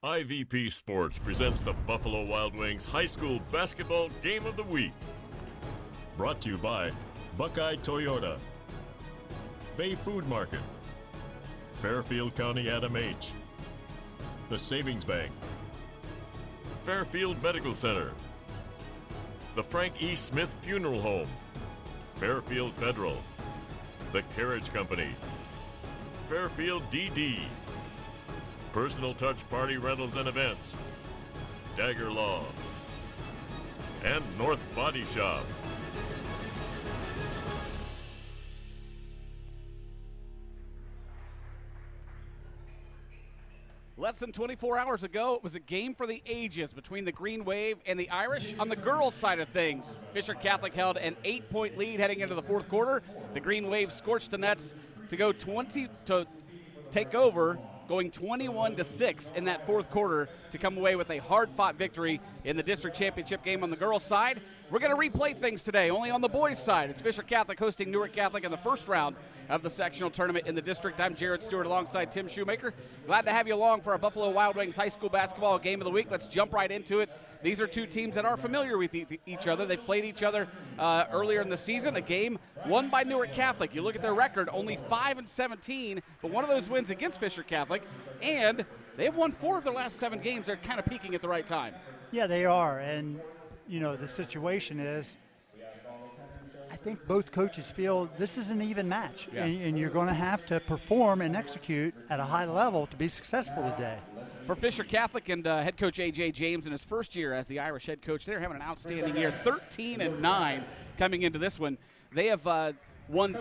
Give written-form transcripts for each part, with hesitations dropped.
IVP Sports presents the Buffalo Wild Wings High School Basketball Game of the Week. Brought to you by Buckeye Toyota, Bay Food Market, Fairfield County Adam H., the Savings Bank, Fairfield Medical Center, the Frank E. Smith Funeral Home, Fairfield Federal, the Carriage Company, Fairfield DD, Personal Touch Party Rentals and Events, Dagger Law, and North Body Shop. Less than 24 hours ago, it was a game for the ages between the Green Wave and the Irish. On the girls' side of things, Fisher Catholic held an 8-point lead heading into the fourth quarter. The Green Wave scorched the nets to take over, going 21-6 in that fourth quarter to come away with a hard-fought victory in the district championship game on the girls' side. We're going to replay things today, only on the boys' side. It's Fisher Catholic hosting Newark Catholic in the first round of the sectional tournament in the district. I'm Jared Stewart alongside Tim Shoemaker. Glad to have you along for our Buffalo Wild Wings High School Basketball Game of the Week. Let's jump right into it. These are two teams that are familiar with each other. They've played each other earlier in the season, a game won by Newark Catholic. You look at their record, only 5-17, but one of those wins against Fisher Catholic, and they've won 4 of their last 7 games. They're kind of peaking at the right time. Yeah, they are, and you know, the situation is, I think both coaches feel this is an even match, and you're going to have to perform and execute at a high level to be successful today. For Fisher Catholic and head coach A.J. James in his first year as the Irish head coach, they're having an outstanding year, 13-9 coming into this one. They have won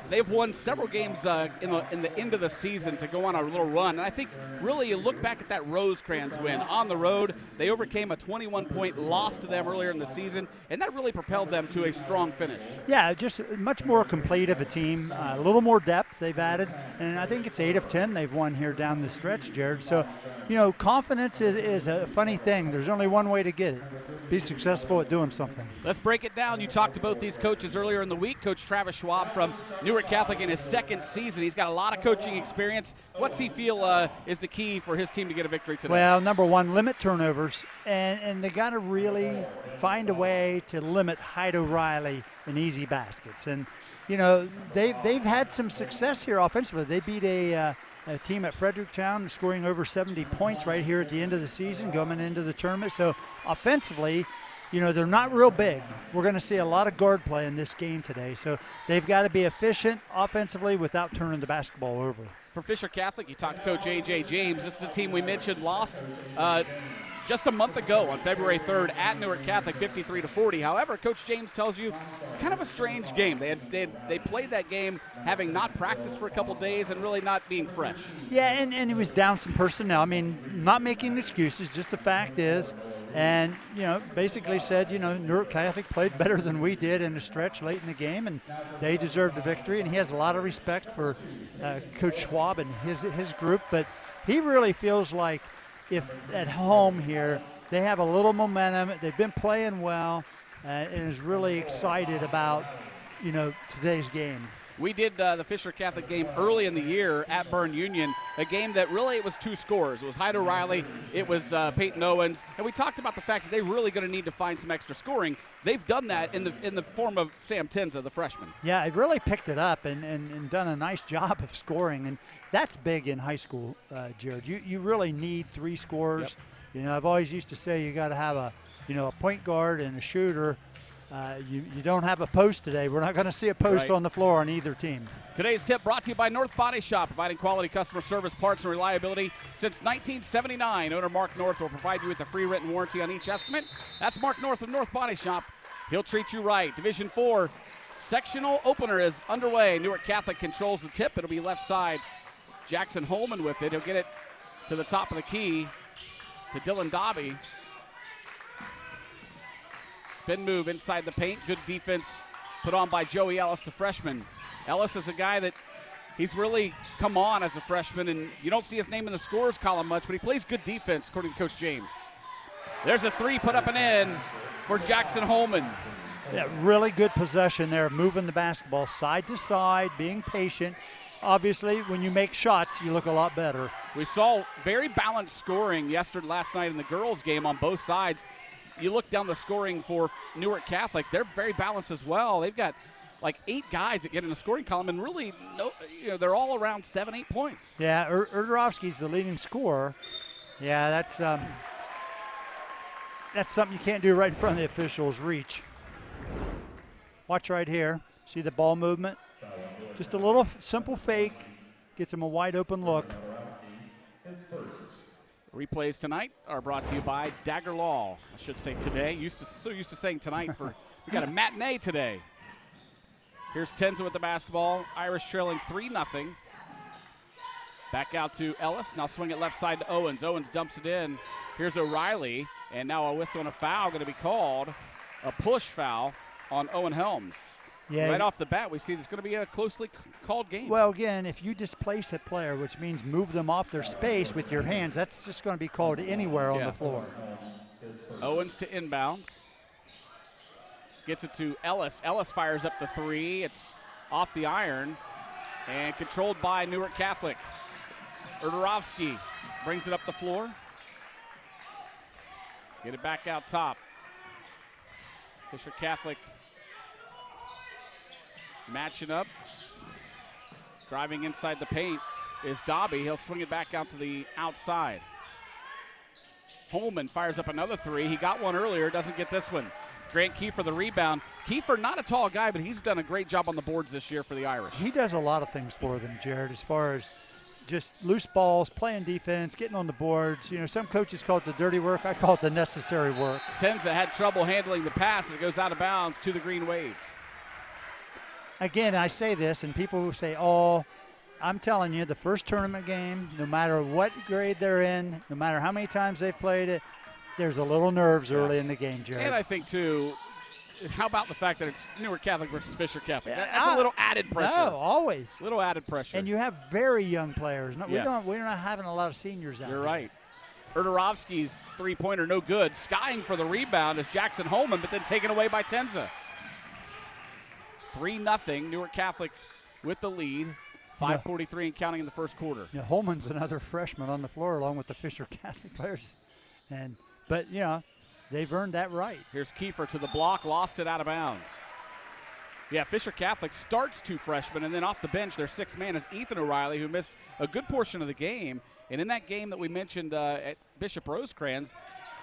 they've won several games in the end of the season to go on a little run. And I think really you look back at that Rosecrans win on the road. They overcame a 21-point loss to them earlier in the season, and that really propelled them to a strong finish. Yeah, just much more complete of a team, a little more depth they've added, and I think it's 8 of 10 they've won here down the stretch, Jared. So, you know, confidence is a funny thing. There's only one way to get it. Be successful at doing something. Let's break it down. You talked to both these coaches earlier in the week. Coach Travis Schwab from Newark Catholic in his second season. He's got a lot of coaching experience. What's he feel is the key for his team to get a victory today? Well, number one, limit turnovers, and they got to really find a way to limit Hyde O'Reilly in easy baskets. And you know, they've had some success here offensively. They beat a team at Fredericktown, scoring over 70 points right here at the end of the season, going into the tournament. So offensively, you know, they're not real big. We're going to see a lot of guard play in this game today. So they've got to be efficient offensively without turning the basketball over. For Fisher Catholic, you talked to Coach A.J. James. This is a team we mentioned lost just a month ago on February 3rd at Newark Catholic, 53-40. However, Coach James tells you kind of a strange game. They played that game having not practiced for a couple days and really not being fresh. Yeah, and he was down some personnel. I mean, not making excuses, just the fact is. And, you know, basically said, you know, Newark Catholic played better than we did in the stretch late in the game, and they deserved the victory. And he has a lot of respect for Coach Schwab and his group. But he really feels like if at home here they have a little momentum, they've been playing well, and is really excited about, you know, today's game. We did the Fisher Catholic game early in the year at Byrne Union, a game that really it was 2 scores. It was Hyde O'Reilly, it was Peyton Owens, and we talked about the fact that they're really going to need to find some extra scoring. They've done that in the form of Sam Tenza, the freshman. Yeah, they've really picked it up and done a nice job of scoring, and that's big in high school, Jared. You really need 3 scorers. Yep. You know, I've always used to say you got to have a point guard and a shooter. You don't have a post today. We're not going to see a post on the floor on either team. Today's tip brought to you by North Body Shop, providing quality customer service, parts, and reliability since 1979. Owner Mark North will provide you with a free written warranty on each estimate. That's Mark North of North Body Shop. He'll treat you right. Division 4 sectional opener is underway. Newark Catholic controls the tip. It'll be left side. Jackson Holman with it. He'll get it to the top of the key to Dylan Dobby. Spin move inside the paint. Good defense put on by Joey Ellis, the freshman. Ellis is a guy that he's really come on as a freshman, and you don't see his name in the scores column much, but he plays good defense, according to Coach James. There's a 3 put up and in for Jackson Holman. Yeah, really good possession there, moving the basketball side to side, being patient. obviously, when you make shots, you look a lot better. We saw very balanced scoring last night in the girls' game on both sides. You look down the scoring for Newark Catholic, they're very balanced as well. They've got like 8 guys that get in the scoring column, and really, they're all around 7-8 points. Yeah, Erdorovsky's the leading scorer. Yeah, that's something you can't do right in front of the officials' reach. Watch right here. See the ball movement? Just a little simple fake gets him a wide open look. Replays tonight are brought to you by Dagger Law. I should say today. So used to saying tonight. We got a matinee today. Here's Tenza with the basketball. Irish trailing 3-0. Back out to Ellis. Now swing it left side to Owens. Owens dumps it in. Here's O'Reilly. And now a whistle and a foul going to be called. A push foul on Owen Helms. Yeah. Right off the bat, we see it's going to be a closely called game. Well, again, if you displace a player, which means move them off their space with your hands, that's just going to be called anywhere on the floor. Owens to inbound. Gets it to Ellis. Ellis fires up the 3. It's off the iron and controlled by Newark Catholic. Erdorovsky brings it up the floor. Get it back out top. Fisher Catholic matching up. Driving inside the paint is Dobby. He'll swing it back out to the outside. Holman fires up another 3. He got one earlier, doesn't get this one. Grant Kiefer the rebound. Kiefer, not a tall guy, but he's done a great job on the boards this year for the Irish. He does a lot of things for them, Jared, as far as just loose balls, playing defense, getting on the boards. Some coaches call it the dirty work. I call it the necessary work. Tenza had trouble handling the pass, and it goes out of bounds to the Green Wave. Again, I say this, and people will say, oh, I'm telling you, the first tournament game, no matter what grade they're in, no matter how many times they've played it, there's a little nerves early in the game, Jared. And I think, too, how about the fact that it's Newark Catholic versus Fisher Catholic? That's a little added pressure. No, always. A little added pressure. And you have very young players. No, Yes. We're not having a lot of seniors out You're there. right. Erdorovsky's three-pointer no good. Skying for the rebound is Jackson Holman, but then taken away by Tenza. 3-0, Newark Catholic with the lead. 5:43 and counting in the first quarter. Yeah, Holman's another freshman on the floor along with the Fisher Catholic players. But they've earned that right. Here's Kiefer to the block, lost it out of bounds. Yeah, Fisher Catholic starts 2 freshmen, and then off the bench, their 6th man is Ethan O'Reilly, who missed a good portion of the game. And in that game that we mentioned at Bishop Rosecrans,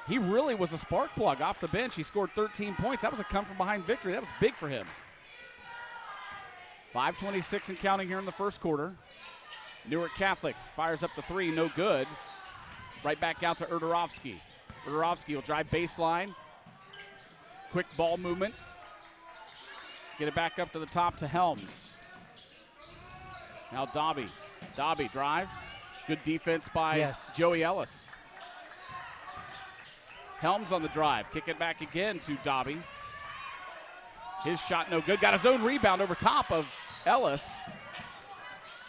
he really was a spark plug off the bench. He scored 13 points. That was a come-from-behind victory. That was big for him. 5:26 and counting here in the first quarter. Newark Catholic fires up the 3, no good. Right back out to Erdorovsky. Erdorovsky will drive baseline. Quick ball movement. Get it back up to the top to Helms. Now Dobby. Dobby drives. Good defense by Joey Ellis. Helms on the drive. Kick it back again to Dobby. His shot no good. Got his own rebound over top of Ellis.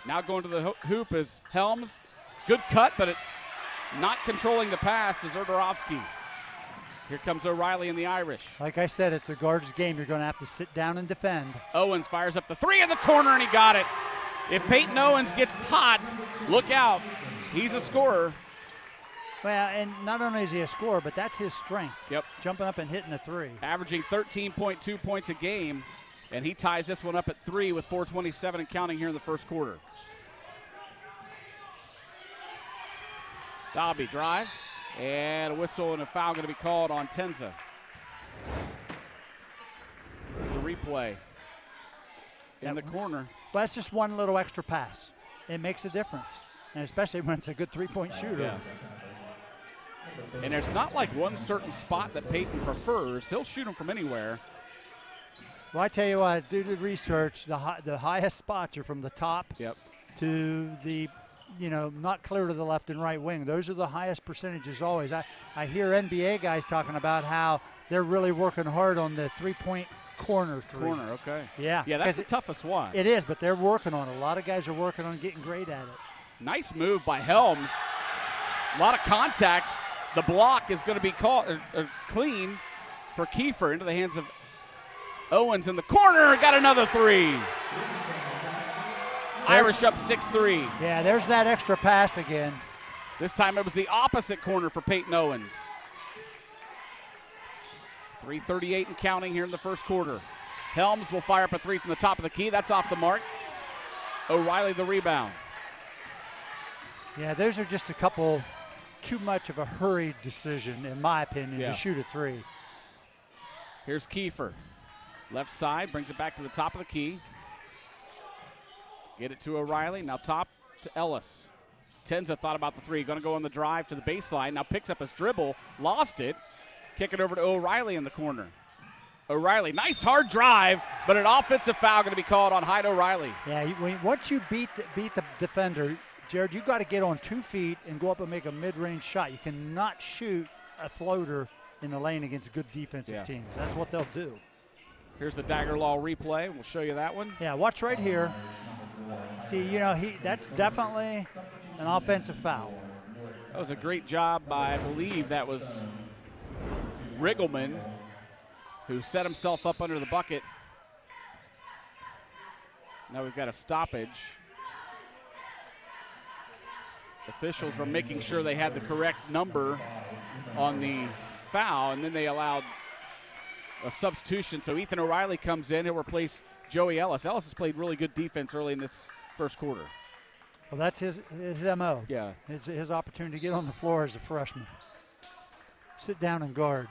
Now going to the hoop is Helms. Good cut, but not controlling the pass is Erdorovsky. Here comes O'Reilly and the Irish. Like I said, it's a guards game. You're going to have to sit down and defend. Owens fires up the 3 in the corner, and he got it. If Peyton Owens gets hot, look out. He's a scorer. Well, and not only is he a scorer, but that's his strength. Yep. Jumping up and hitting a 3. Averaging 13.2 points a game, and he ties this one up at 3 with 4:27 and counting here in the first quarter. Dobby drives, and a whistle and a foul going to be called on Tenza. There's the replay in the corner. But that's just one little extra pass. It makes a difference, and especially when it's a good 3-point shooter. Yeah. And there's not like one certain spot that Peyton prefers. He'll shoot them from anywhere. Well, I tell you what, due to research, the highest spots are from the top to the, not clear to the left and right wing. Those are the highest percentages always. I hear NBA guys talking about how they're really working hard on the 3-point corner threes. Corner, okay. Yeah. Yeah, that's the toughest one. It is, but they're working on it. A lot of guys are working on getting great at it. Nice move by Helms. A lot of contact. The block is going to be called clean for Kiefer into the hands of Owens in the corner. Got another 3. Irish up 6-3. Yeah, there's that extra pass again. This time it was the opposite corner for Peyton Owens. 3:38 and counting here in the first quarter. Helms will fire up a three from the top of the key. That's off the mark. O'Reilly the rebound. Yeah, those are just a couple too much of a hurried decision, in my opinion, to shoot a three. Here's Kiefer. Left side, brings it back to the top of the key. Get it to O'Reilly. Now top to Ellis. Tenza thought about the three. Going to go on the drive to the baseline. Now picks up his dribble. Lost it. Kick it over to O'Reilly in the corner. O'Reilly, nice hard drive, but an offensive foul going to be called on Hyde O'Reilly. Yeah, once you beat the defender, Jared, you got to get on 2 feet and go up and make a mid-range shot. You cannot shoot a floater in the lane against good defensive teams. That's what they'll do. Here's the Dagger Law replay. We'll show you that one. Yeah, watch right here. See, that's definitely an offensive foul. That was a great job by, I believe that was Riggleman, who set himself up under the bucket. Now we've got a stoppage. Officials were making sure they had the correct number on the foul, and then they allowed a substitution. So Ethan O'Reilly comes in. He'll replace Joey Ellis. Ellis has played really good defense early in this first quarter. Well, that's his MO. Yeah. His opportunity to get on the floor as a freshman. Sit down and guard.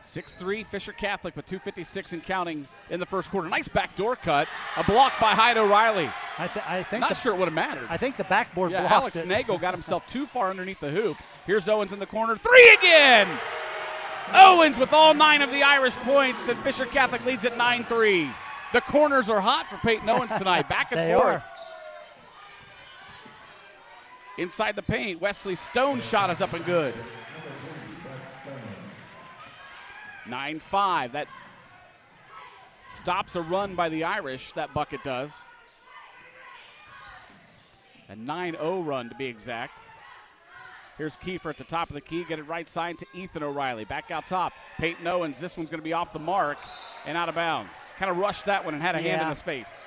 6-3 Fisher Catholic with 2:56 and counting in the first quarter. Nice backdoor cut. A block by Hyde O'Reilly. I think not sure it would have mattered. I think the backboard blocked Alex it. Nagel got himself too far underneath the hoop. Here's Owens in the corner. Three again! Owens with all 9 of the Irish points, and Fisher Catholic leads at 9-3. The corners are hot for Peyton Owens tonight. Back and They forth. are. Inside the paint, Wesley Stone's shot is up and good. 9-5. That stops a run by the Irish, that bucket does. A 9-0 run to be exact. Here's Kiefer at the top of the key. Get it right side to Ethan O'Reilly. Back out top. Peyton Owens. This one's going to be off the mark and out of bounds. Kind of rushed that one and had a hand in his face.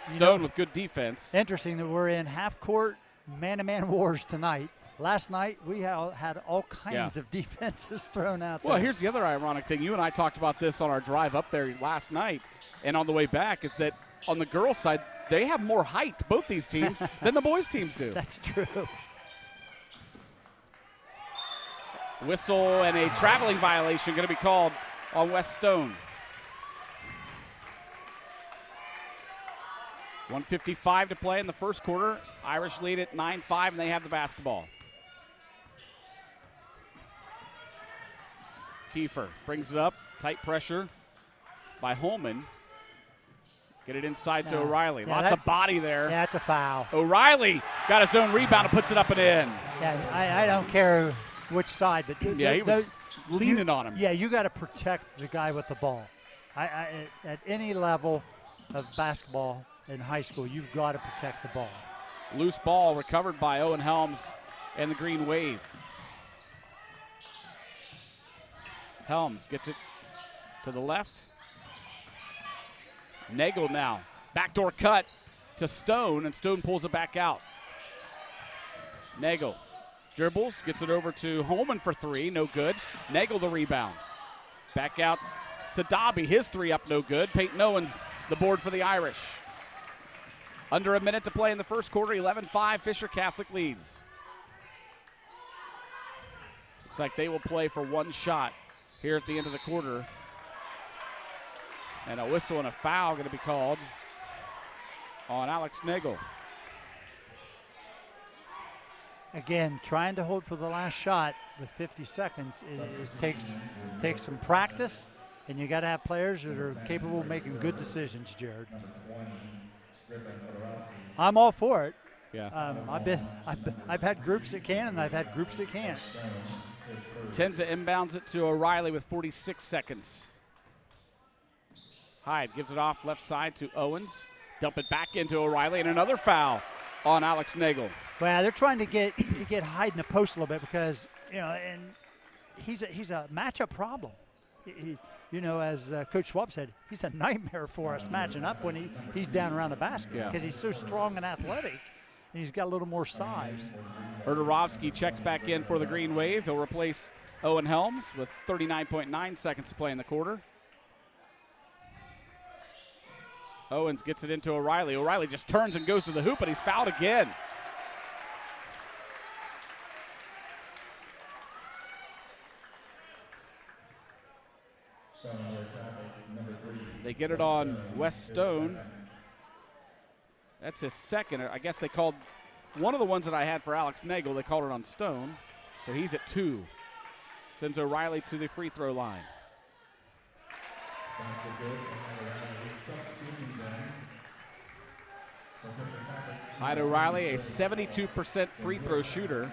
Stone with good defense. Interesting that we're in half-court man-to-man wars tonight. Last night, we had all kinds of defenses thrown out there. Well, here's the other ironic thing. You and I talked about this on our drive up there last night and on the way back, is that on the girls' side, they have more height, both these teams, than the boys' teams do. That's true. Whistle and a traveling violation going to be called on Wes Stone. 1:55 to play in the first quarter. Irish lead at 9-5, and they have the basketball. Kiefer brings it up. Tight pressure by Holman. Get it inside to O'Reilly. Lots of body there. Yeah, that's a foul. O'Reilly got his own rebound and puts it up and in. Yeah, I don't care which side, but he was leaning on him. Yeah, you got to protect the guy with the ball. At any level of basketball in high school, you've got to protect the ball. Loose ball recovered by Owen Helms and the Green Wave. Helms gets it to the left. Nagel now. Backdoor cut to Stone, and Stone pulls it back out. Nagel dribbles, gets it over to Holman for three, no good. Nagel the rebound. Back out to Dobby, his three up, no good. Peyton Owens the board for the Irish. Under a minute to play in the first quarter, 11-5, Fisher Catholic leads. Looks like they will play for one shot here at the end of the quarter. And a whistle and a foul going to be called on Alex Nagel. Again, trying to hold for the last shot with 50 seconds takes some practice, and you got to have players that are capable of making good decisions, Jared. I'm all for it. Yeah. I've had groups that can, and I've had groups that can't. Tenza inbounds it to O'Reilly with 46 seconds. Hyde gives it off left side to Owens. Dump it back into O'Reilly, and another foul on Alex Nagel. Well, they're trying to get Hyde in the post a little bit because, and he's a matchup problem. you know, as Coach Schwab said, he's a nightmare for us matching up when he's down around the basket because he's so strong and athletic, and he's got a little more size. Erdarovsky checks back in for the Green Wave. He'll replace Owen Helms with 39.9 seconds to play in the quarter. Owens gets it into O'Reilly. O'Reilly just turns and goes to the hoop, and he's fouled again. They get it on Wes Stone. That's his second. I guess they called one of the ones that I had for Alex Nagel. They called it on Stone. So he's at 2. Sends O'Reilly to the free throw line. Hyde O'Reilly, a 72% free throw shooter.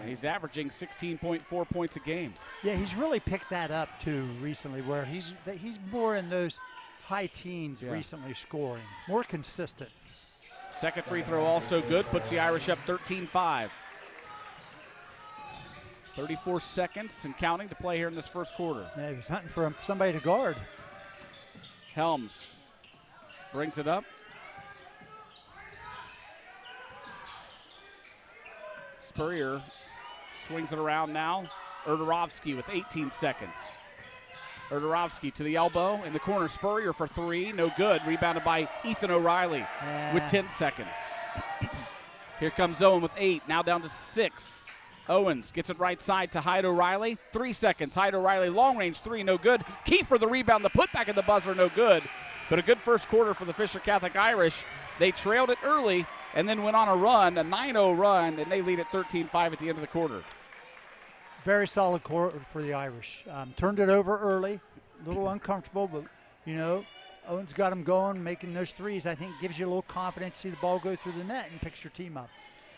He's averaging 16.4 points a game. Yeah, he's really picked that up too recently, where he's more in those high teens recently scoring, more consistent. Second free throw also good, puts the Irish up 13-5. 34 seconds and counting to play here in this first quarter. Yeah, he's hunting for somebody to guard. Helms brings it up. Spurrier swings it around now. Erdarovsky with 18 seconds. Erdarovsky to the elbow in the corner. Spurrier for 3, no good. Rebounded by Ethan O'Reilly with 10 seconds. Here comes Owen with 8, now down to 6. Owens gets it right side to Hyde O'Reilly. 3 seconds. Hyde O'Reilly, long range 3, no good. Kiefer the rebound, the putback at the buzzer, no good. But a good first quarter for the Fisher Catholic Irish. They trailed it early and then went on a run, a 9-0 run, and they lead at 13-5 at the end of the quarter. Very solid quarter for the Irish. Turned it over early, a little uncomfortable, but, you know, Owens got them going, making those threes. I think gives you a little confidence to see the ball go through the net and picks your team up.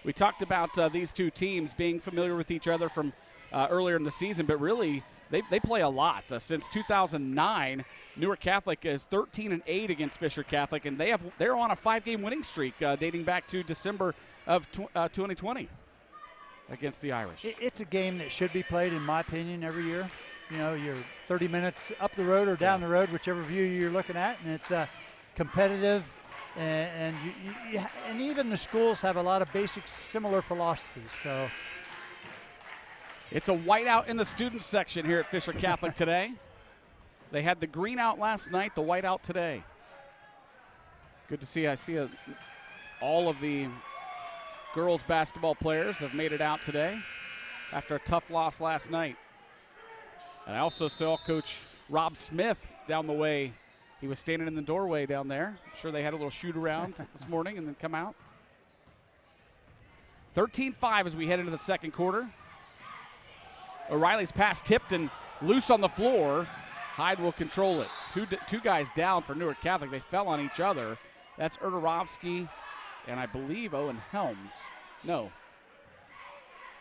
We talked about these two teams being familiar with each other from earlier in the season, but really they play a lot. Since 2009, Newark Catholic is 13-8 against Fisher Catholic, and they're on a 5-game winning streak dating back to December of 2020 against the Irish. It's a game that should be played, in my opinion, every year. You know, you're 30 minutes up the road or down the road, whichever view you're looking at, and it's competitive. And even the schools have a lot of basic similar philosophies. So it's a whiteout in the student section here at Fisher Catholic today. They had the green out last night, the white out today. Good to see. I see all of the girls basketball players have made it out today after a tough loss last night. And I also saw Coach Rob Smith down the way. He was standing in the doorway down there. I'm sure they had a little shoot around this morning and then come out. 13-5 as we head into the second quarter. O'Reilly's pass tipped and loose on the floor. Hyde will control it. Two guys down for Newark Catholic. They fell on each other. That's Erdarovsky and I believe Owen Helms. No.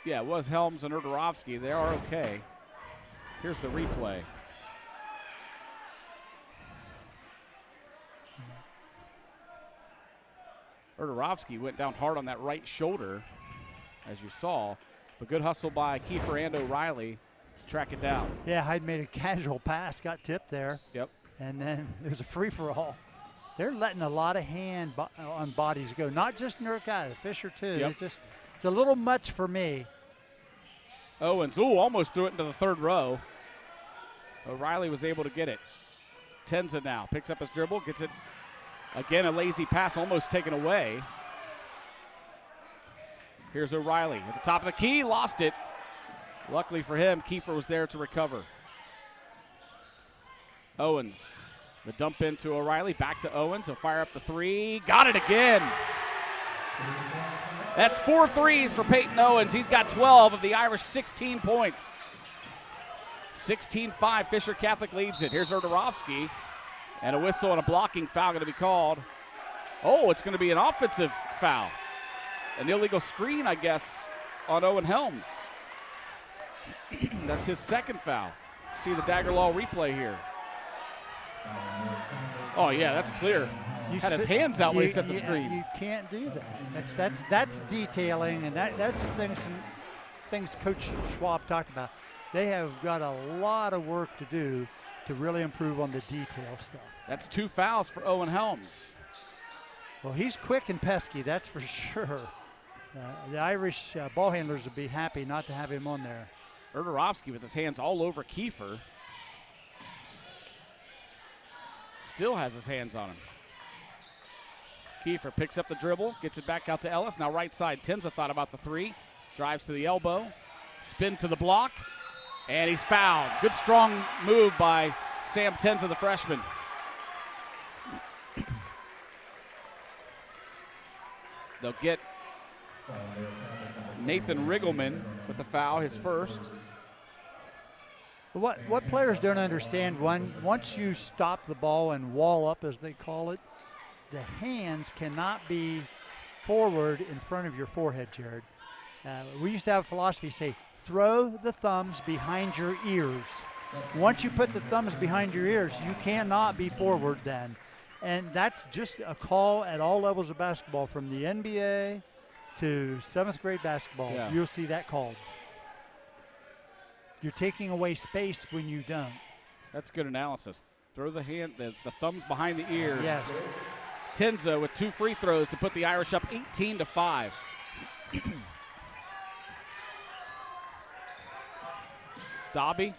Yeah, it was Helms and Erdarovsky. They are okay. Here's the replay. Erdarovsky went down hard on that right shoulder, as you saw. But good hustle by Kiefer and O'Reilly to track it down. Yeah, Hyde made a casual pass, got tipped there. Yep. And then there's a free-for-all. They're letting a lot of hand on bodies go, not just Newark Catholic, Fisher too. Yep. It's a little much for me. Owens, almost threw it into the third row. O'Reilly was able to get it. Tenza now picks up his dribble, gets it. Again, a lazy pass almost taken away. Here's O'Reilly at the top of the key, lost it. Luckily for him, Kiefer was there to recover. Owens, the dump into O'Reilly, back to Owens. He'll fire up the 3, got it again. That's 4 threes for Peyton Owens. He's got 12 of the Irish 16 points. 16-5, Fisher Catholic leads it. Here's Erdarovsky. And a whistle and a blocking foul going to be called. Oh, it's going to be an offensive foul. An illegal screen, I guess, on Owen Helms. That's his second foul. See the Dagger Law replay here. Oh, yeah, that's clear. Had his hands out when he set the screen. You can't do that. That's detailing, and that's things Coach Schwab talked about. they have got a lot of work to do to really improve on the detail stuff. That's 2 fouls for Owen Helms. Well, he's quick and pesky, that's for sure. The Irish ball handlers would be happy not to have him on there. Erdarovsky with his hands all over Kiefer. Still has his hands on him. Kiefer picks up the dribble, gets it back out to Ellis. Now right side, Tenza thought about the 3. Drives to the elbow, spin to the block, and he's fouled. Good strong move by Sam Tenza, the freshman. They'll get Nathan Riggleman with the foul, his first. What players don't understand, once you stop the ball and wall up, as they call it, the hands cannot be forward in front of your forehead, Jared. We used to have a philosophy say, throw the thumbs behind your ears. Once you put the thumbs behind your ears, you cannot be forward then. And that's just a call at all levels of basketball, from the NBA to 7th grade basketball. Yeah. You'll see that called. You're taking away space when you don't. That's good analysis. Throw the thumbs behind the ears. Yes. Tenza with 2 free throws to put the Irish up 18-5. Dobby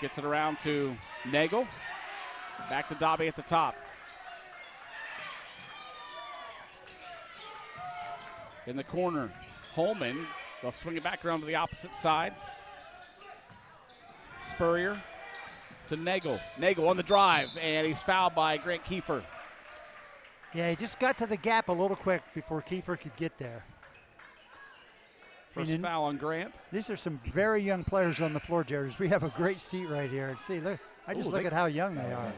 gets it around to Nagel. Back to Dobby at the top. In the corner, Holman. They'll swing it back around to the opposite side. Spurrier to Nagel. Nagel on the drive, and he's fouled by Grant Kiefer. Yeah, he just got to the gap a little quick before Kiefer could get there. First foul on Grant. These are some very young players on the floor, Jared. We have a great seat right here. And see, look, look at how young they are.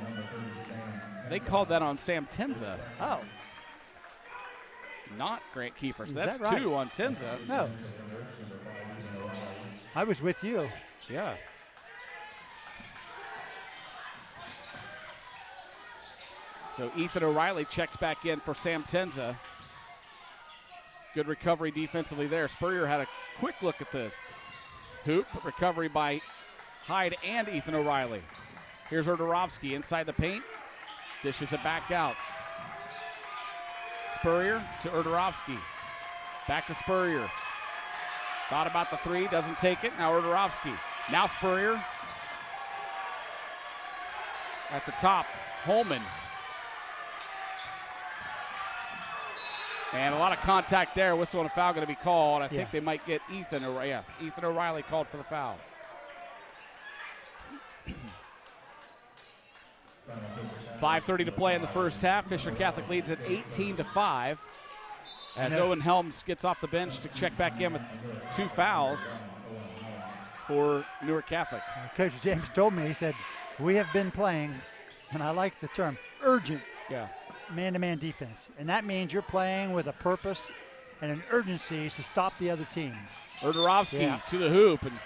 They called that on Sam Tenza. Oh. Not Grant Kiefer. So Is that's that right? 2 on Tenza. No. I was with you. Yeah. So Ethan O'Reilly checks back in for Sam Tenza. Good recovery defensively there. Spurrier had a quick look at the hoop, but recovery by Hyde and Ethan O'Reilly. Here's Erdarovsky inside the paint. Dishes it back out. Spurrier to Erdarovsky. Back to Spurrier. Thought about the 3, doesn't take it. Now Erdarovsky. Now Spurrier. At the top, Holman. And a lot of contact there. Whistle and a foul going to be called. I think they might get Ethan O'Reilly called for the foul. 5:30 to play in the first half. Fisher Catholic leads at 18-5. As Owen Helms gets off the bench to check back in with 2 fouls for Newark Catholic. Coach James told me, he said, we have been playing, and I like the term, urgent man-to-man defense. And that means you're playing with a purpose and an urgency to stop the other team. Erdarovsky to the hoop, and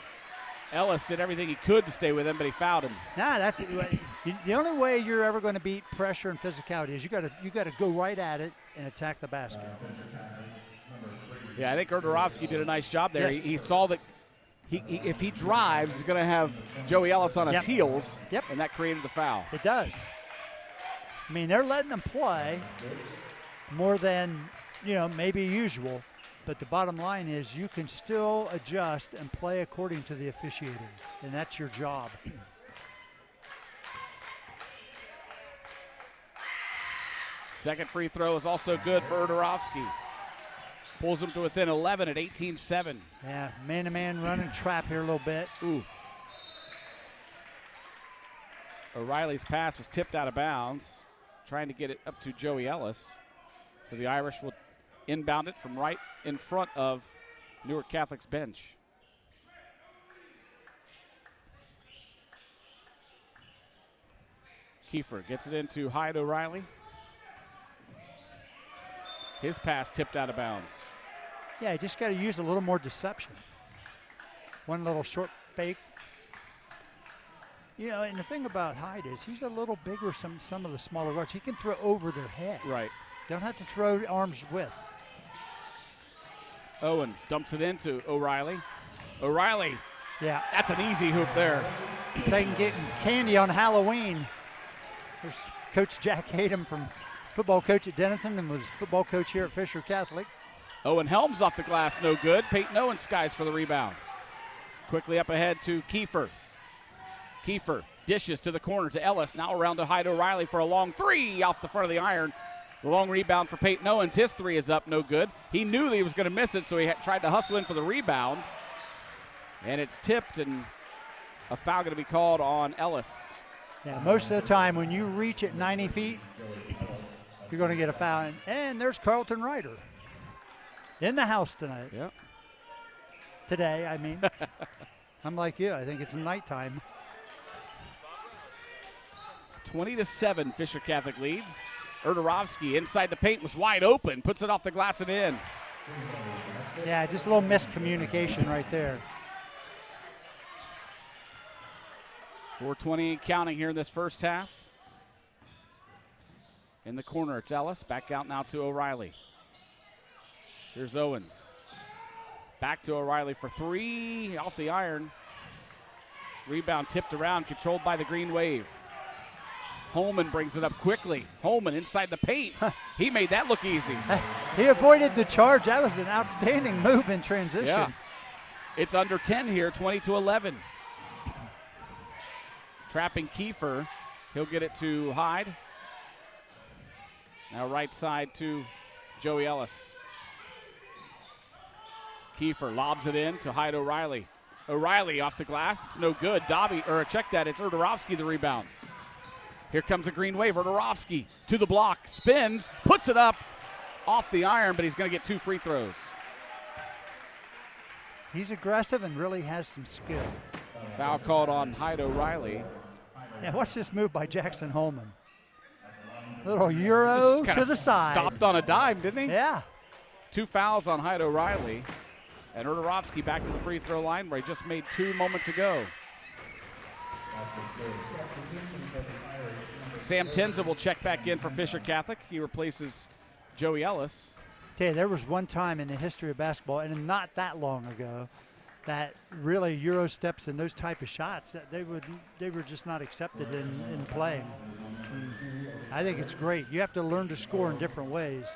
Ellis did everything he could to stay with him, but he fouled him. Nah, that's the only way you're ever going to beat pressure and physicality is you got to go right at it and attack the basket. Yeah, I think Erdarovsky did a nice job there. Yes. He saw that if he drives, he's going to have Joey Ellis on his heels, and that created the foul. It does. I mean, they're letting them play more than, maybe usual. But the bottom line is you can still adjust and play according to the officiating, and that's your job. Second free throw is also good for Erdarovsky. Pulls him to within 11 at 18-7. Yeah, man-to-man running trap here a little bit. Ooh. O'Reilly's pass was tipped out of bounds, trying to get it up to Joey Ellis. So the Irish will inbound it from right in front of Newark Catholic's bench. Kiefer gets it into Hyde O'Reilly. His pass tipped out of bounds. Yeah, you just got to use a little more deception. One little short fake. And the thing about Hyde is he's a little bigger some of the smaller guards. He can throw over their head. Right. Don't have to throw arms width. Owens dumps it into O'Reilly. O'Reilly Yeah. That's an easy hoop there. They can get candy on Halloween. There's Coach Jack Hayden, from football coach at Denison and was football coach here at Fisher Catholic. Owen Helms off the glass, no good. Peyton Owens skies for the rebound. Quickly up ahead to Kiefer. Kiefer dishes to the corner to Ellis. Now around to Hyde O'Reilly for a long three off the front of the iron. The long rebound for Peyton Owens. His three is up, no good. He knew that he was going to miss it, so he tried to hustle in for the rebound. And it's tipped, and a foul going to be called on Ellis. Yeah, most of the time when you reach at 90 feet, you're going to get a foul. And there's Carlton Ryder in the house tonight. Yep. Today, I mean. I'm like you. I think it's nighttime. 20-7, Fisher Catholic leads. Erdarovsky inside the paint was wide open, puts it off the glass and in. Yeah, just a little miscommunication right there. 4:20 counting here in this first half. In the corner, it's Ellis. Back out now to O'Reilly. Here's Owens. Back to O'Reilly for three, off the iron. Rebound tipped around, controlled by the Green Wave. Holman brings it up quickly. Holman inside the paint. He made that look easy. He avoided the charge. That was an outstanding move in transition. Yeah. It's under 10 here, 20-11. Trapping Kiefer. He'll get it to Hyde. Now right side to Joey Ellis. Kiefer lobs it in to Hyde O'Reilly. O'Reilly off the glass. It's no good. Check that. It's Erdarovsky the rebound. Here comes a Green Wave. Erdarovsky to the block. Spins. Puts it up off the iron, but he's going to get 2 free throws. He's aggressive and really has some skill. Foul called on Hyde O'Reilly. Yeah, watch this move by Jackson Holman. Little Euro to the side. Stopped on a dime, didn't he? Yeah. 2 fouls on Hyde O'Reilly. And Erdarovsky back to the free throw line where he just made 2 moments ago. Sam Tenza will check back in for Fisher Catholic. He replaces Joey Ellis. Tell you, there was one time in the history of basketball, and not that long ago, that really Euro steps and those type of shots, that they were just not accepted in playing. I think it's great. You have to learn to score in different ways.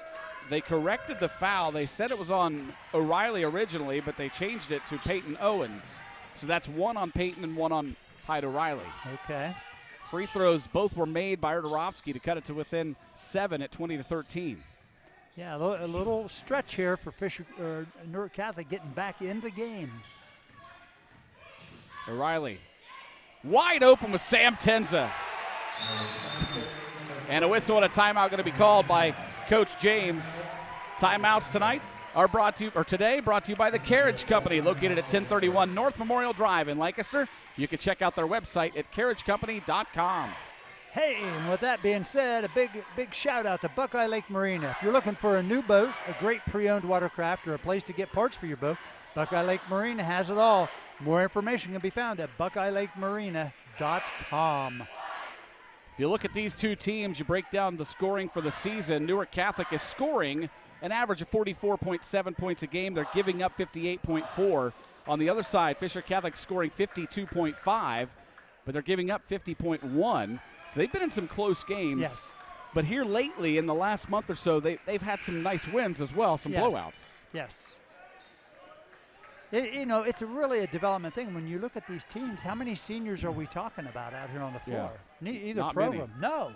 They corrected the foul. They said it was on O'Reilly originally, but they changed it to Peyton Owens. So that's 1 on Peyton and 1 on Hyde O'Reilly. Okay. Free throws both were made by Erdarovsky to cut it to within 7 at 20-13. Yeah, a little stretch here for Newark Catholic getting back in the game. O'Reilly wide open with Sam Tenza. And a whistle and a timeout going to be called by Coach James. Timeouts tonight are brought to you by the Carriage Company, located at 1031 North Memorial Drive in Lancaster. You can check out their website at carriagecompany.com. Hey, and with that being said, a big shout out to Buckeye Lake Marina. If you're looking for a new boat, a great pre-owned watercraft, or a place to get parts for your boat, Buckeye Lake Marina has it all. More information can be found at buckeyelakemarina.com. If you look at these two teams, you break down the scoring for the season. Newark Catholic is scoring an average of 44.7 points a game. They're giving up 58.4. On the other side, Fisher Catholic scoring 52.5, but they're giving up 50.1. So they've been in some close games. Yes. But here lately, in the last month or so, they've had some nice wins as well, some blowouts. Yes. It's really a development thing. When you look at these teams, how many seniors are we talking about out here on the floor? Yeah. Either Not program. many. No.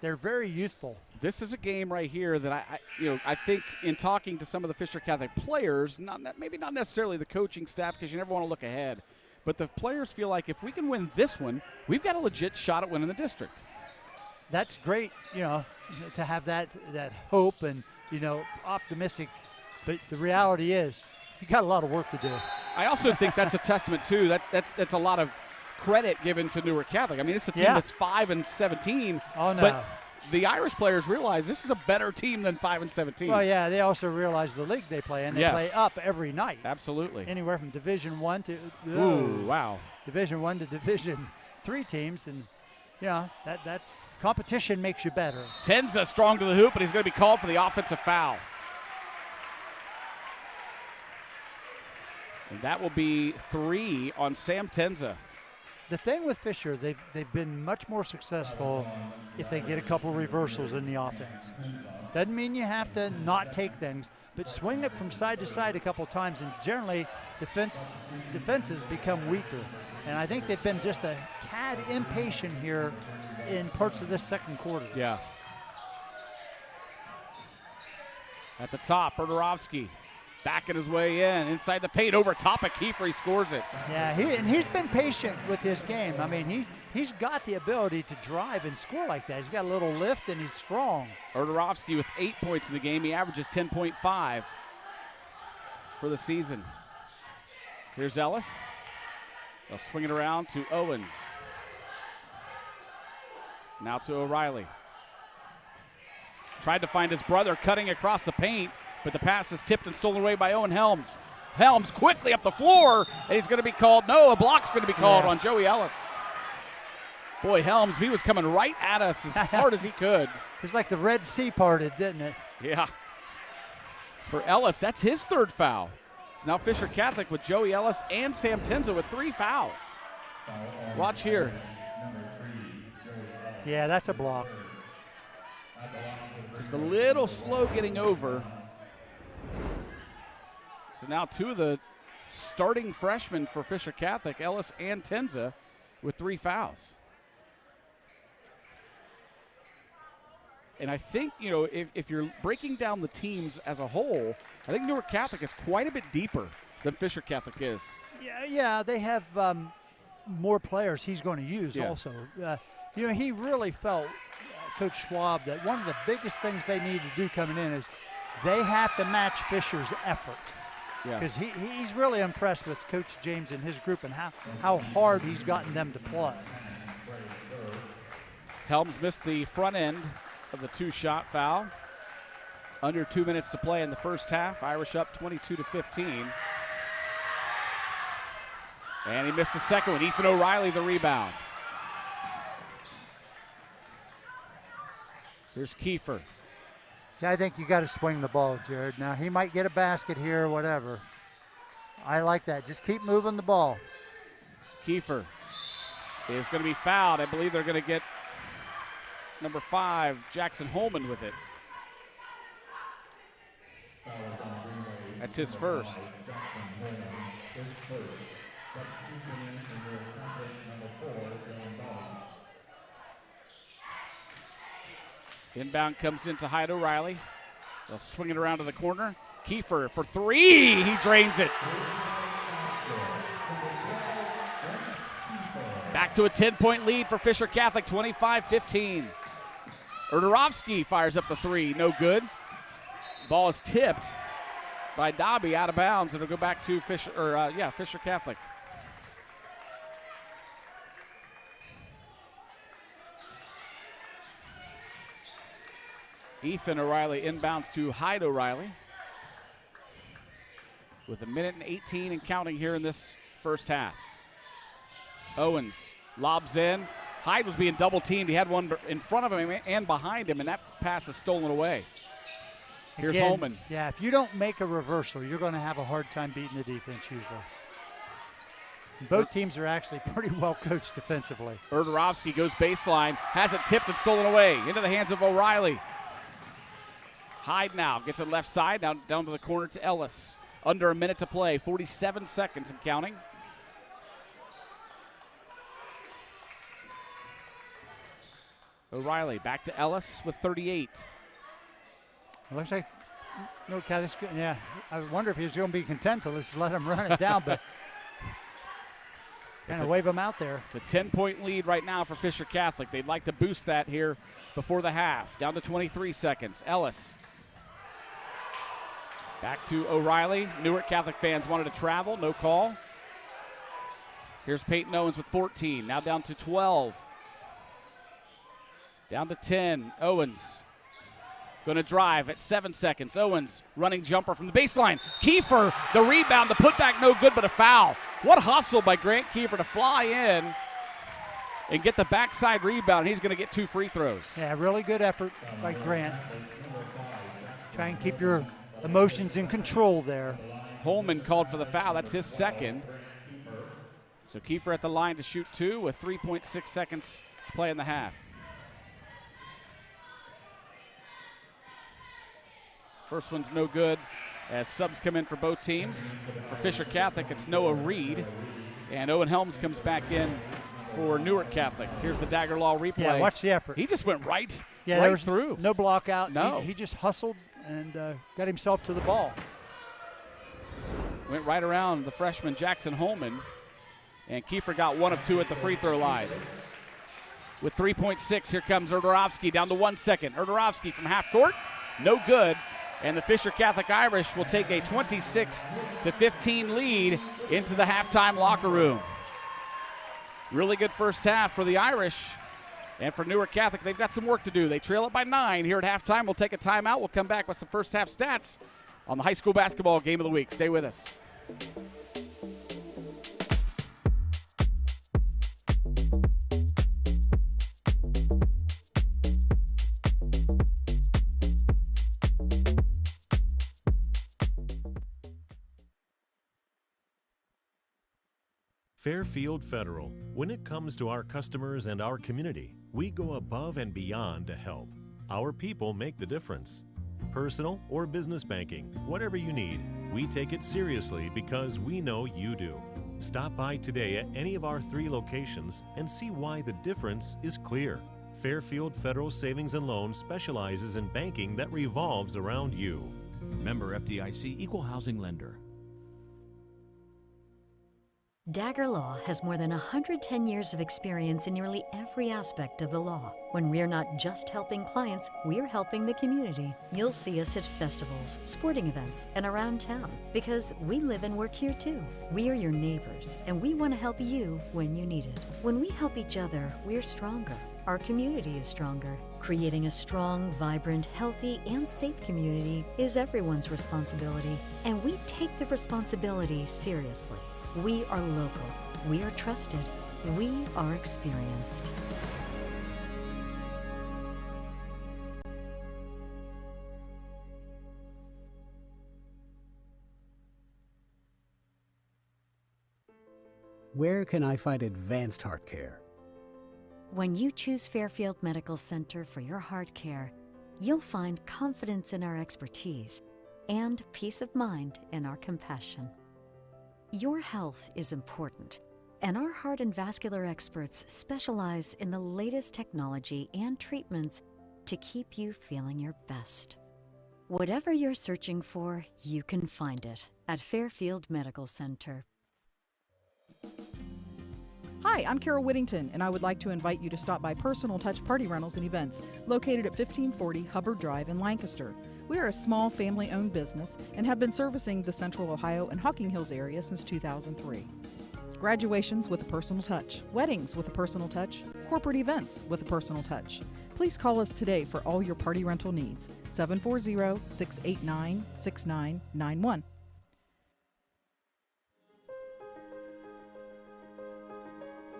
They're very youthful. This is a game right here that I think in talking to some of the Fisher Catholic players, maybe not necessarily the coaching staff because you never want to look ahead, but the players feel like if we can win this one, we've got a legit shot at winning the district. That's great, to have that hope and, optimistic. But the reality is, you got a lot of work to do. I also think that's a testament too. That's a lot of credit given to Newark Catholic. I mean, it's a team that's 5-17. Oh no! But the Irish players realize this is a better team than 5-17. Well, yeah, they also realize the league they play in. They play up every night. Absolutely. Anywhere from Division 1 to Division 1 to Division 3 teams, and that's competition makes you better. Tenza strong to the hoop, but he's going to be called for the offensive foul. And that will be 3 on Sam Tenza. The thing with Fisher, they've been much more successful if they get a couple reversals in the offense. Doesn't mean you have to not take things, but swing it from side to side a couple times, and generally defenses become weaker. And I think they've been just a tad impatient here in parts of this second quarter. Yeah. At the top, Berderovsky backing his way in, inside the paint, over top of Kiefer, he scores it. Yeah, he's been patient with his game. I mean, he's got the ability to drive and score like that. He's got a little lift, and he's strong. Berderovsky with 8 points in the game. He averages 10.5 for the season. Here's Ellis. They'll swing it around to Owens. Now to O'Reilly. Tried to find his brother cutting across the paint, but the pass is tipped and stolen away by Owen Helms. Helms quickly up the floor, and he's going to be called. No, a block's going to be called on Joey Ellis. Boy, Helms, he was coming right at us as hard as he could. It's like the Red Sea parted, didn't it? Yeah. For Ellis, that's his 3rd foul. So now Fisher Catholic with Joey Ellis and Sam Tenza with 3 fouls. Watch here. Yeah, that's a block. Just a little slow getting over. So now 2 of the starting freshmen for Fisher Catholic, Ellis and Tenza, with 3 fouls. And I think, you know, if you're breaking down the teams as a whole, I think Newark Catholic is quite a bit deeper than Fisher Catholic is. Yeah, they have more players he's going to use also. You know, he really felt, Coach Schwab, that one of the biggest things they need to do coming in is they have to match Fisher's effort. Because he's really impressed with Coach James and his group and how hard he's gotten them to play. Helms missed the front end of the 2-shot foul. Under 2 minutes to play in the first half. Irish up 22-15. And he missed the second one. Ethan O'Reilly the rebound. Here's Kiefer. See, I think you got to swing the ball, Jared. Now, he might get a basket here or whatever. I like that. Just keep moving the ball. Kiefer is going to be fouled. I believe they're going to get number 5, Jackson Holman, with it. That's his first. Inbound comes into Hyde O'Reilly. They'll swing it around to the corner. Kiefer for 3. He drains it. Back to a 10-point lead for Fisher Catholic, 25-15. Erderovsky fires up the 3. No good. Ball is tipped by Dobby out of bounds. It'll go back to Fisher Catholic. Ethan O'Reilly inbounds to Hyde O'Reilly with 1:18 and counting here in this first half. Owens lobs in. Hyde was being double teamed. He had one in front of him and behind him, and that pass is stolen away. Here's Holman. Yeah, if you don't make a reversal, you're going to have a hard time beating the defense usually. Both teams are actually pretty well coached defensively. Erderovsky goes baseline, has it tipped and stolen away into the hands of O'Reilly. Hyde now gets it left side, down to the corner to Ellis. Under a minute to play, 47 seconds and counting. O'Reilly back to Ellis with 38. It looks like yeah. I wonder if he's going to be content to just let him run it down, but kind of wave him out there. It's a 10-point lead right now for Fisher Catholic. They'd like to boost that here before the half. Down to 23 seconds. Ellis. Back to O'Reilly. Newark Catholic fans wanted to travel. No call. Here's Peyton Owens with 14. Now down to 12. Down to 10. Owens going to drive at 7 seconds. Owens running jumper from the baseline. Kiefer, the rebound. The putback no good, but a foul. What hustle by Grant Kiefer to fly in and get the backside rebound. He's going to get 2 free throws. Yeah, really good effort by Grant. Try and keep your emotions in control there. Holman called for the foul. That's his second. So Kiefer at the line to shoot 2 with 3.6 seconds to play in the half. First one's no good as subs come in for both teams. For Fisher Catholic, it's Noah Reed. And Owen Helms comes back in for Newark Catholic. Here's the dagger law replay. Yeah, watch the effort. He just went right there was through. No block out. No. He just hustled and got himself to the ball. Went right around the freshman Jackson Holman. And Kiefer got 1 of 2 at the free throw line. With 3.6, here comes Erdorovsky down to 1 second. Erdorovsky from half court, no good. And the Fisher Catholic Irish will take a 26-15 lead into the halftime locker room. Really good first half for the Irish. And for Newark Catholic, they've got some work to do. They trail it by 9 here at halftime. We'll take a timeout. We'll come back with some first half stats on the high school basketball game of the week. Stay with us. Fairfield Federal. When it comes to our customers and our community, we go above and beyond to help. Our people make the difference. Personal or business banking, whatever you need, we take it seriously because we know you do. Stop by today at any of our 3 locations and see why the difference is clear. Fairfield Federal Savings and Loan specializes in banking that revolves around you. Member FDIC, Equal Housing Lender. Dagger Law has more than 110 years of experience in nearly every aspect of the law. When we're not just helping clients, we're helping the community. You'll see us at festivals, sporting events, and around town because we live and work here too. We are your neighbors, and we want to help you when you need it. When we help each other, we're stronger. Our community is stronger. Creating a strong, vibrant, healthy, and safe community is everyone's responsibility, and we take the responsibility seriously. We are local, we are trusted, we are experienced. Where can I find advanced heart care? When you choose Fairfield Medical Center for your heart care, you'll find confidence in our expertise and peace of mind in our compassion. Your health is important, and our heart and vascular experts specialize in the latest technology and treatments to keep you feeling your best. Whatever you're searching for, you can find it at Fairfield Medical Center. Hi, I'm Carol Whittington, and I would like to invite you to stop by Personal Touch Party Rentals and Events, located at 1540 Hubbard Drive in Lancaster. We are a small family-owned business and have been servicing the Central Ohio and Hocking Hills area since 2003. Graduations with a personal touch, weddings with a personal touch, corporate events with a personal touch. Please call us today for all your party rental needs, 740-689-6991.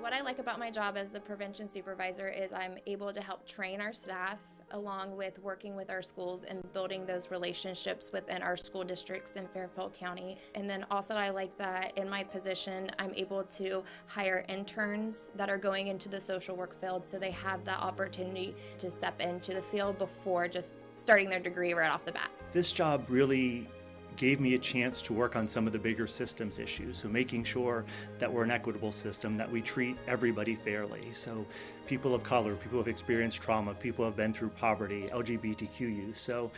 What I like about my job as a prevention supervisor is I'm able to help train our staff along with working with our schools and building those relationships within our school districts in Fairfield County. And then also I like that in my position, I'm able to hire interns that are going into the social work field so they have that opportunity to step into the field before just starting their degree right off the bat. This job really gave me a chance to work on some of the bigger systems issues. So making sure that we're an equitable system, that we treat everybody fairly. So people of color, people who have experienced trauma, people who have been through poverty, LGBTQ youth. So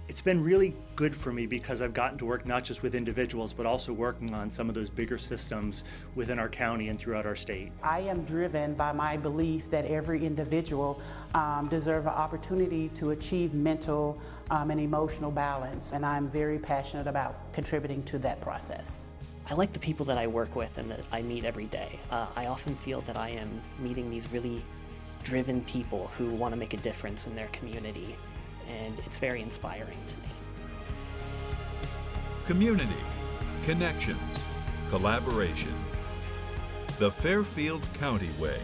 it's been really good for me because I've gotten to work not just with individuals, but also working on some of those bigger systems within our county and throughout our state. I am driven by my belief that every individual deserves an opportunity to achieve mental and emotional balance, and I'm very passionate about contributing to that process. I like the people that I work with and that I meet every day. I often feel that I am meeting these really driven people who want to make a difference in their community, and it's very inspiring to me. Community, connections, collaboration. The Fairfield County Way.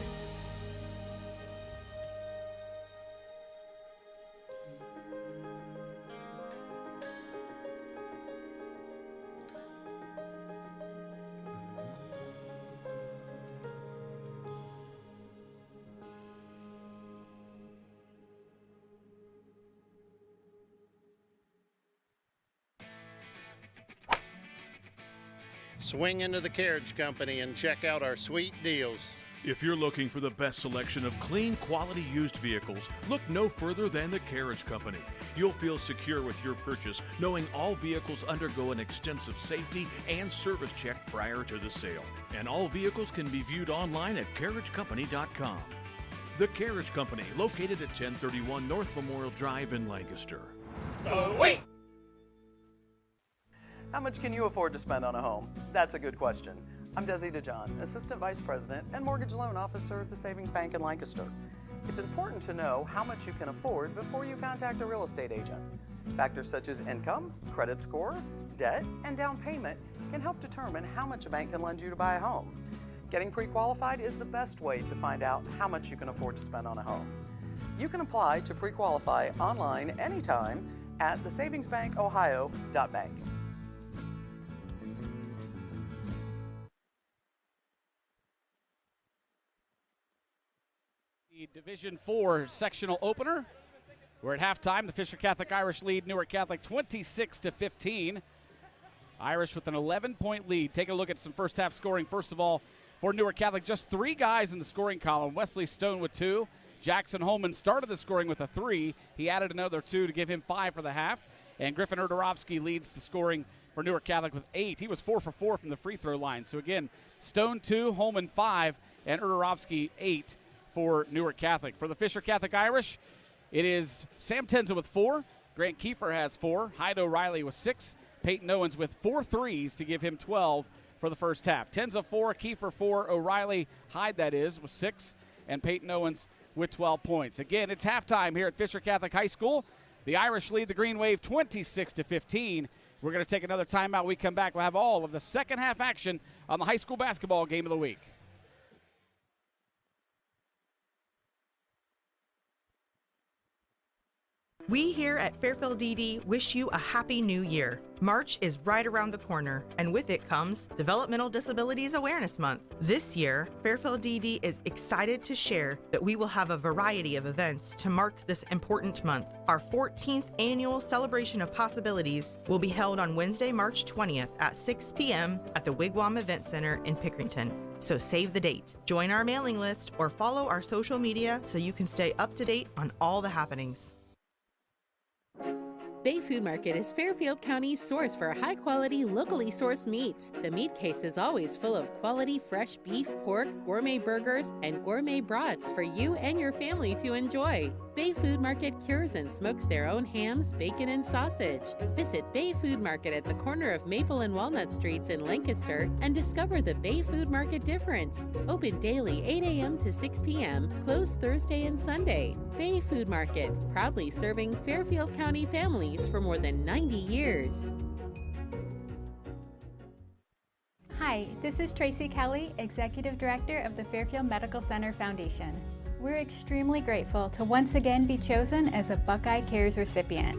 swing into the Carriage Company and check out our sweet deals. If you're looking for the best selection of clean, quality used vehicles, look no further than the Carriage Company. You'll feel secure with your purchase, knowing all vehicles undergo an extensive safety and service check prior to the sale. And all vehicles can be viewed online at carriagecompany.com. The Carriage Company, located at 1031 North Memorial Drive in Lancaster. So wait! How much can you afford to spend on a home? That's a good question. I'm Desi DeJohn, Assistant Vice President and Mortgage Loan Officer at the Savings Bank in Lancaster. It's important to know how much you can afford before you contact a real estate agent. Factors such as income, credit score, debt, and down payment can help determine how much a bank can lend you to buy a home. Getting pre-qualified is the best way to find out how much you can afford to spend on a home. You can apply to pre-qualify online anytime at thesavingsbankohio.bank. Division IV sectional opener. We're at halftime. The Fisher Catholic Irish lead Newark Catholic 26-15. Irish with an 11-point lead. Take a look at some first half scoring. First of all, for Newark Catholic, just 3 guys in the scoring column. Wesley Stone with 2. Jackson Holman started the scoring with a 3. He added another 2 to give him 5 for the half. And Griffin Erdorovsky leads the scoring for Newark Catholic with 8. He was 4 for 4 from the free throw line. So again, Stone 2, Holman 5, and Erdorovsky 8. For Newark Catholic. For the Fisher Catholic Irish, it is Sam Tenza with 4. Grant Kiefer has 4. Hyde O'Reilly with 6. Peyton Owens with 4 threes to give him 12 for the first half. Tenza 4, Kiefer 4, O'Reilly, Hyde that is, with 6, and Peyton Owens with 12 points. Again, it's halftime here at Fisher Catholic High School. The Irish lead the Green Wave 26-15. We're going to take another timeout. We come back. We'll have all of the second half action on the high school basketball game of the week. We here at Fairfield DD wish you a happy new year. March is right around the corner, and with it comes Developmental Disabilities Awareness Month. This year, Fairfield DD is excited to share that we will have a variety of events to mark this important month. Our 14th annual Celebration of Possibilities will be held on Wednesday, March 20th at 6 p.m. at the Wigwam Event Center in Pickerington. So save the date. Join our mailing list or follow our social media so you can stay up to date on all the happenings. Bay Food Market is Fairfield County's source for high-quality, locally sourced meats. The meat case is always full of quality fresh beef, pork, gourmet burgers, and gourmet brats for you and your family to enjoy. Bay Food Market cures and smokes their own hams, bacon, and sausage. Visit Bay Food Market at the corner of Maple and Walnut Streets in Lancaster and discover the Bay Food Market difference. Open daily 8 a.m. to 6 p.m., closed Thursday and Sunday. Bay Food Market, proudly serving Fairfield County families for more than 90 years. Hi, this is Tracy Kelly, Executive Director of the Fairfield Medical Center Foundation. We're extremely grateful to once again be chosen as a Buckeye Cares recipient.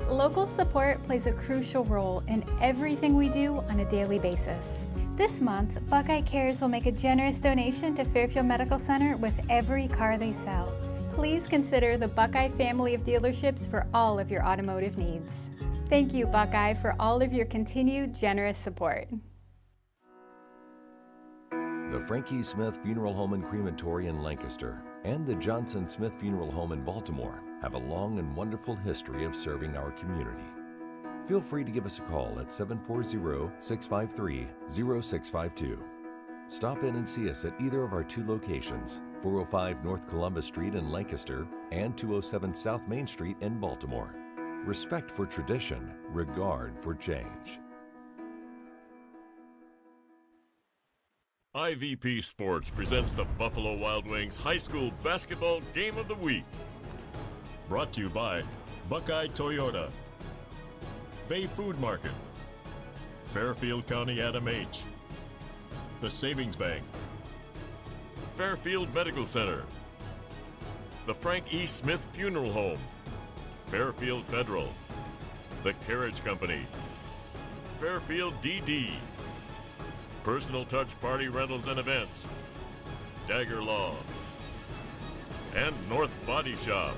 Local support plays a crucial role in everything we do on a daily basis. This month, Buckeye Cares will make a generous donation to Fairfield Medical Center with every car they sell. Please consider the Buckeye family of dealerships for all of your automotive needs. Thank you, Buckeye, for all of your continued generous support. The Frankie Smith Funeral Home and Crematory in Lancaster and the Johnson Smith Funeral Home in Baltimore have a long and wonderful history of serving our community. Feel free to give us a call at 740-653-0652. Stop in and see us at either of our 2 locations, 405 North Columbus Street in Lancaster and 207 South Main Street in Baltimore. Respect for tradition, regard for change. IVP Sports presents the Buffalo Wild Wings High School Basketball Game of the Week. Brought to you by Buckeye Toyota, Bay Food Market, Fairfield County Adam H., the Savings Bank, Fairfield Medical Center, the Frank E. Smith Funeral Home, Fairfield Federal, the Carriage Company, Fairfield DD, Personal Touch Party Rentals and Events, Dagger Law, and North Body Shop.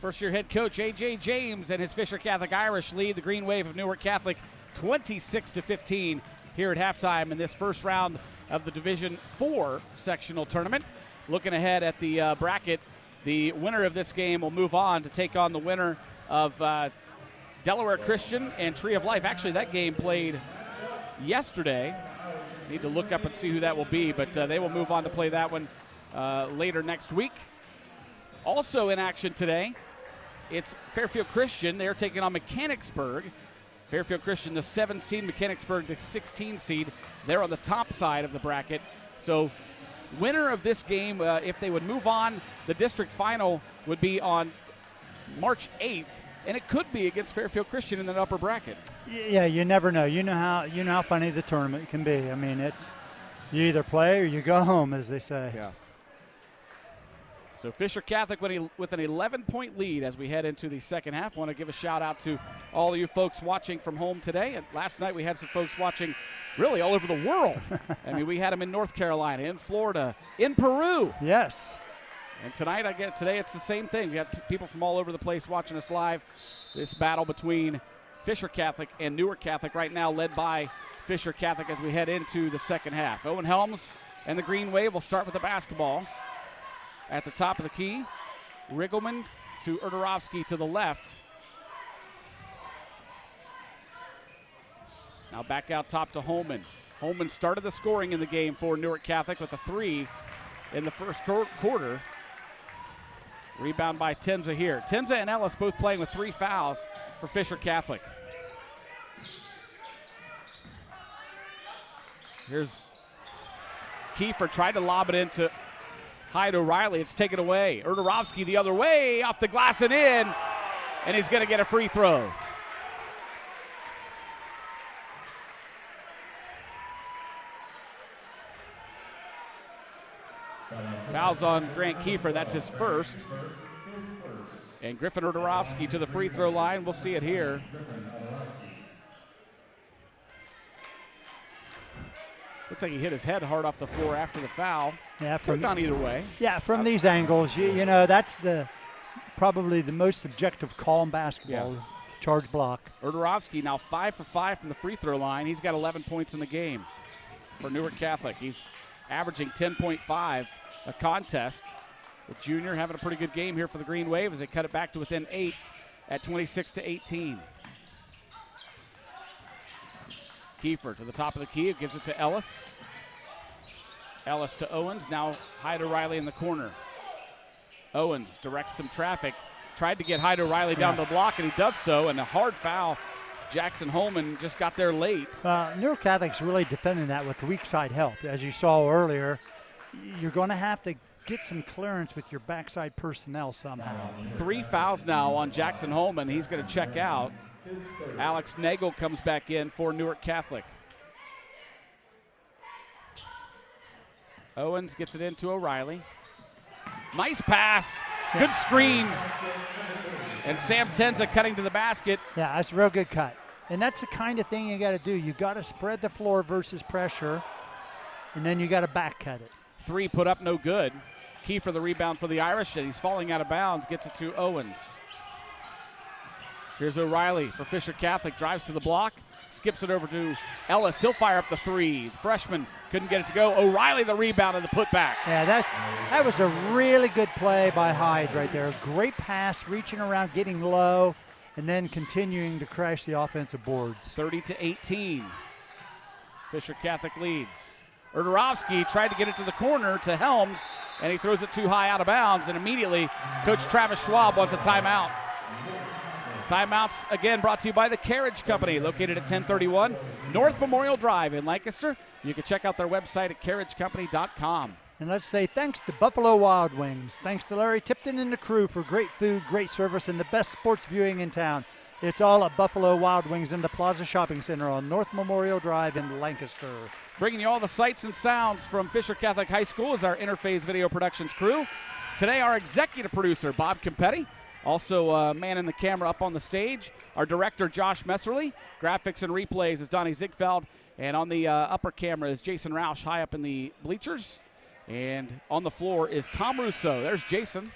First-year head coach A.J. James and his Fisher Catholic Irish lead the Green Wave of Newark Catholic 26-15 here at halftime in this first round of the Division IV sectional tournament. Looking ahead at the bracket, the winner of this game will move on to take on the winner of Delaware Christian and Tree of Life. Actually, that game played yesterday. Need to look up and see who that will be, but they will move on to play that one later next week. Also in action today, it's Fairfield Christian. They're taking on Mechanicsburg. Fairfield Christian, the 7 seed, Mechanicsburg, the 16 seed. They're on the top side of the bracket. So winner of this game, if they would move on, the district final would be on March 8th, and it could be against Fairfield Christian in the upper bracket. Yeah, you never know. You know how funny the tournament can be. I mean, it's you either play or you go home, as they say. Yeah. So Fisher Catholic with an 11-point lead as we head into the second half. Want to give a shout out to all of you folks watching from home today. And last night we had some folks watching really all over the world. I mean, we had them in North Carolina, in Florida, in Peru. Yes. And today it's the same thing. We have people from all over the place watching us live. This battle between Fisher Catholic and Newark Catholic right now led by Fisher Catholic as we head into the second half. Owen Helms and the Green Wave will start with the basketball. At the top of the key, Riggleman to Erdorovsky to the left. Now back out top to Holman. Holman started the scoring in the game for Newark Catholic with a 3 in the first quarter. Rebound by Tenza here. Tenza and Ellis both playing with 3 fouls for Fisher Catholic. Here's Kiefer, tried to lob it into Hyde O'Reilly. It's taken away. Erdorovsky the other way, off the glass and in, and he's going to get a free throw. Fouls on Grant Kiefer. That's his first. And Griffin Erdorovsky to the free throw line. We'll see it here. Looks like he hit his head hard off the floor after the foul. Yeah, could have gone either way. Yeah, from these angles, you know, that's probably the most subjective call in basketball. Yeah. Charge block. Erdorovsky now 5 for 5 from the free throw line. He's got 11 points in the game for Newark Catholic. He's averaging 10.5 a contest. The junior having a pretty good game here for the Green Wave as they cut it back to within 8 at 26-18. Kiefer to the top of the key, gives it to Ellis. Ellis to Owens, now Hyde O'Reilly in the corner. Owens directs some traffic, tried to get Hyde O'Reilly down the block, and he does so, and a hard foul. Jackson Holman just got there late. Newark Catholic's really defending that with weak side help. As you saw earlier, you're going to have to get some clearance with your backside personnel somehow. 3 fouls now on Jackson Holman. He's going to check out. Alex Nagel comes back in for Newark Catholic. Owens gets it into O'Reilly. Nice pass. Good screen. And Sam Tenza cutting to the basket. Yeah, that's a real good cut. And that's the kind of thing you got to do. You got to spread the floor versus pressure, and then you got to back cut it. 3 put up, no good. Key for the rebound for the Irish, and he's falling out of bounds. Gets it to Owens. Here's O'Reilly for Fisher Catholic. Drives to the block. Skips it over to Ellis. He'll fire up the 3. The freshman couldn't get it to go. O'Reilly the rebound and the putback. Yeah, that was a really good play by Hyde right there. Great pass, reaching around, getting low, and then continuing to crash the offensive boards. 30-18. Fisher Catholic leads. Erdorovsky tried to get it to the corner to Helms, and he throws it too high out of bounds, and immediately Coach Travis Schwab wants a timeout. Timeouts, again, brought to you by the Carriage Company, located at 1031 North Memorial Drive in Lancaster. You can check out their website at carriagecompany.com. And let's say thanks to Buffalo Wild Wings. Thanks to Larry Tipton and the crew for great food, great service, and the best sports viewing in town. It's all at Buffalo Wild Wings in the Plaza Shopping Center on North Memorial Drive in Lancaster. Bringing you all the sights and sounds from Fisher Catholic High School is our Interphase Video Productions crew. Today, our executive producer, Bob Campetti. Also, man in the camera up on the stage, our director, Josh Messerly. Graphics and replays is Donnie Ziegfeld. And on the upper camera is Jason Roush high up in the bleachers. And on the floor is Tom Russo. There's Jason.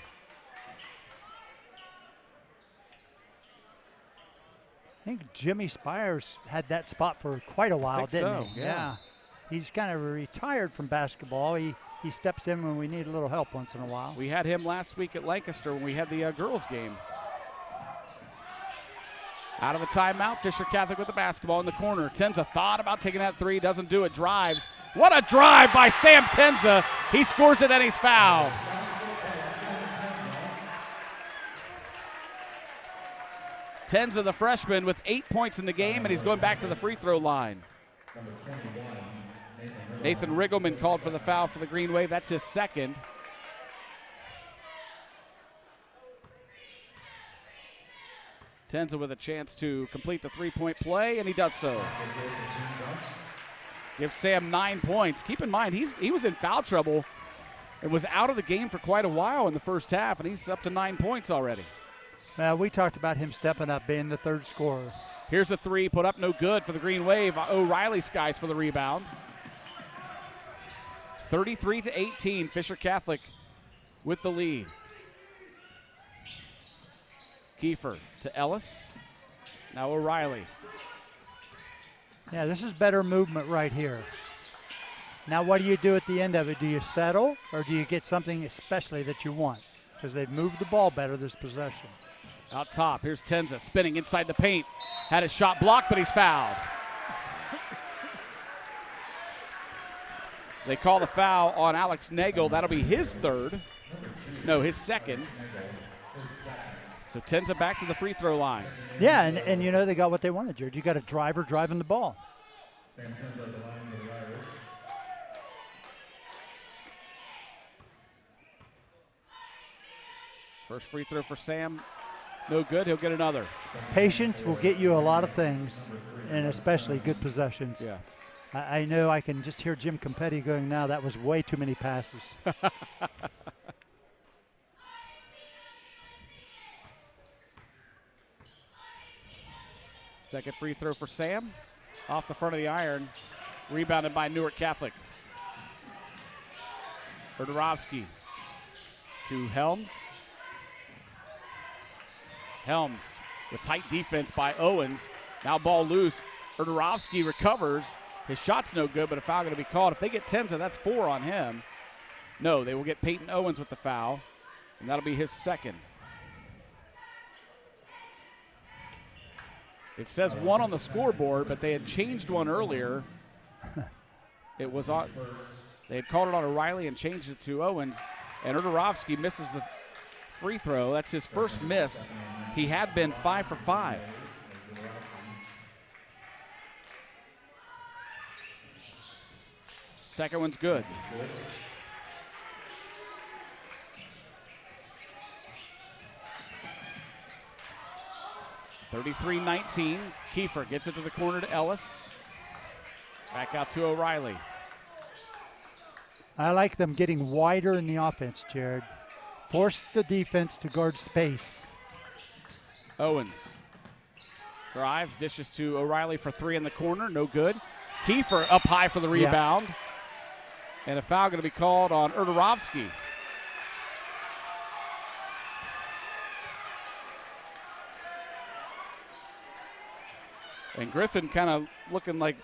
I think Jimmy Spires had that spot for quite a while, didn't he? Yeah. He's kind of retired from basketball. He steps in when we need a little help once in a while. We had him last week at Lancaster when we had the girls game. Out of the timeout, Fisher Catholic with the basketball in the corner. Tenza thought about taking that three, doesn't do it, drives. What a drive by Sam Tenza. He scores it and he's fouled. Tenza, the freshman, with 8 points in the game, and he's going back to the free throw line. Nathan Riggleman called for the foul for the Green Wave. That's his second. Tenza with a chance to complete the three-point play, and he does so. Gives Sam 9 points. Keep in mind, he was in foul trouble and was out of the game for quite a while in the first half, and he's up to 9 points already. We talked about him stepping up, being the third scorer. Here's a three, put up no good for the Green Wave. O'Reilly skies for the rebound. 33-18, Fisher Catholic with the lead. Kiefer to Ellis. Now O'Reilly. Yeah, this is better movement right here. Now what do you do at the end of it? Do you settle or do you get something especially that you want? Because they've moved the ball better this possession. Out top, here's Tenza spinning inside the paint. Had his shot blocked, but he's fouled. They call the foul on Alex Nagel. That'll be his third. No, his second. So Tenza back to the free throw line. Yeah, and you know they got what they wanted, Jared. You got a driver driving the ball. First free throw for Sam. No good. He'll get another. Patience will get you a lot of things, and especially good possessions. Yeah. I know I can just hear Jim Campetti going, now that was way too many passes. Second free throw for Sam. Off the front of the iron. Rebounded by Newark Catholic. Erdarovsky to Helms. Helms with tight defense by Owens. Now ball loose. Erdarovsky recovers. His shot's no good, but a foul going to be called. If they get Tenza, that's 4 on him. No, they will get Peyton Owens with the foul, and that'll be his second. It says 1 on the scoreboard, but they had changed one earlier. It was on. They had called it on O'Reilly and changed it to Owens, and Erdarovsky misses the free throw. That's his first miss. He had been 5 for 5. Second one's good. (33-19). Kiefer gets it to the corner to Ellis. Back out to O'Reilly. I like them getting wider in the offense, Jared. Force the defense to guard space. Owens drives, dishes to O'Reilly for 3 in the corner. No good. Kiefer up high for the rebound. Yeah. And a foul going to be called on Erdarovsky. And Griffin kind of looking like,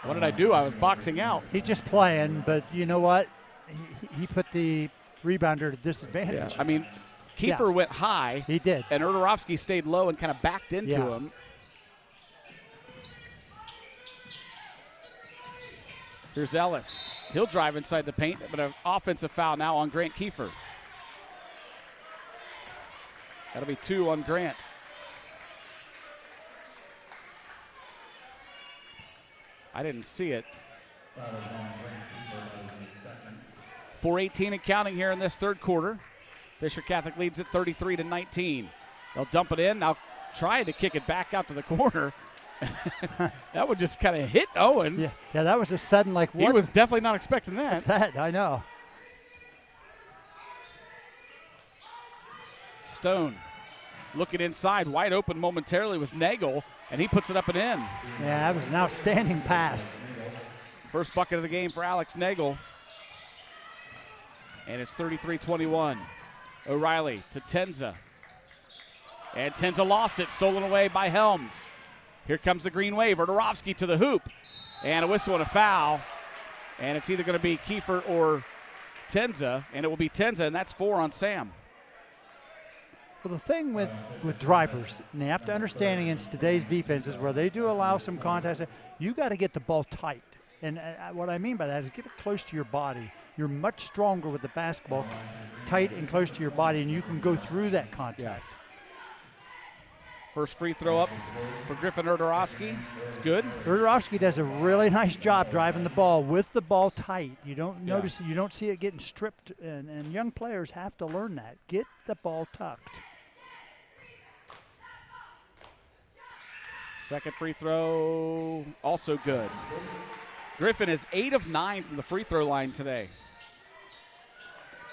what did I do? I was boxing out. He's just playing, but you know what? He put the rebounder at disadvantage. Yeah. I mean, Kiefer went high. He did. And Erdarovsky stayed low and kind of backed into him. Here's Ellis. He'll drive inside the paint, but an offensive foul now on Grant Kiefer. That'll be 2 on Grant. I didn't see it. 4:18 and counting here in this third quarter. Fisher Catholic leads it 33-19. They'll dump it in. Now trying to kick it back out to the corner. That would just kind of hit Owens. Yeah, that was a sudden, like, what? He was definitely not expecting that. What's that? I know. Stone looking inside, wide open momentarily was Nagel, and he puts it up and in. Yeah, that was an outstanding pass. First bucket of the game for Alex Nagel. And it's 33-21. O'Reilly to Tenza. And Tenza lost it, stolen away by Helms. Here comes the Green Wave. Erdarovsky to the hoop. And a whistle and a foul. And it's either going to be Kiefer or Tenza. And it will be Tenza, and that's 4 on Sam. Well, the thing with drivers, and you have to understand against today's defenses where they do allow some contact, you got to get the ball tight. And what I mean by that is get it close to your body. You're much stronger with the basketball tight and close to your body, and you can go through that contact. Yeah. First free throw up for Griffin Erdarovsky. It's good. Erdarovsky does a really nice job driving the ball with the ball tight. You don't notice, you don't see it getting stripped, and young players have to learn that. Get the ball tucked. Second free throw, also good. Griffin is 8 of 9 from the free throw line today.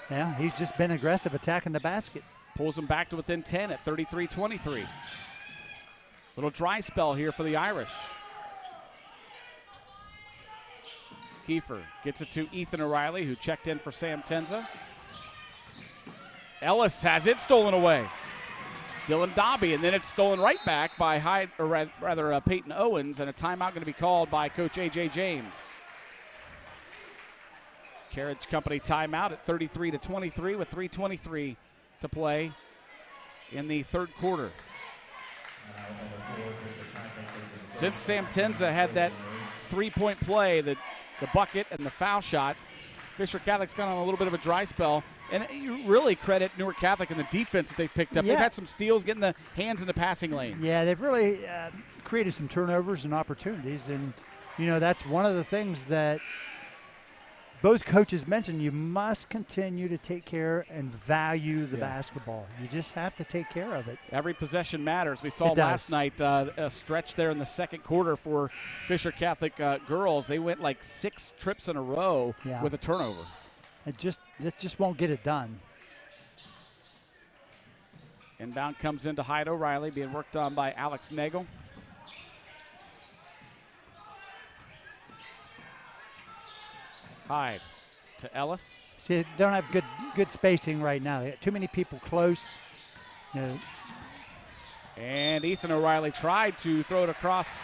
Yeah, he's just been aggressive attacking the basket. Pulls him back to within 10 at 33-23. Little dry spell here for the Irish. Kiefer gets it to Ethan O'Reilly, who checked in for Sam Tenza. Ellis has it stolen away. Dylan Dobby, and then it's stolen right back by Peyton Owens, and a timeout going to be called by Coach A.J. James. Carriage Company timeout at 33-23 with 3:23 to play in the third quarter. Since Sam Tenza had that three-point play, the bucket and the foul shot, Fisher Catholic's gone on a little bit of a dry spell. And you really credit Newark Catholic and the defense that they've picked up. Yeah. They've had some steals, getting the hands in the passing lane. Yeah, they've really created some turnovers and opportunities. And, you know, that's one of the things that both coaches mentioned. You must continue to take care and value the basketball. You just have to take care of it. Every possession matters. We saw last night a stretch there in the second quarter for Fisher Catholic girls. They went like 6 trips in a row with a turnover. It just won't get it done. Inbound comes into Hyde O'Reilly, being worked on by Alex Nagel. Hyde to Ellis. See, they don't have good spacing right now. They got too many people close. You know. And Ethan O'Reilly tried to throw it across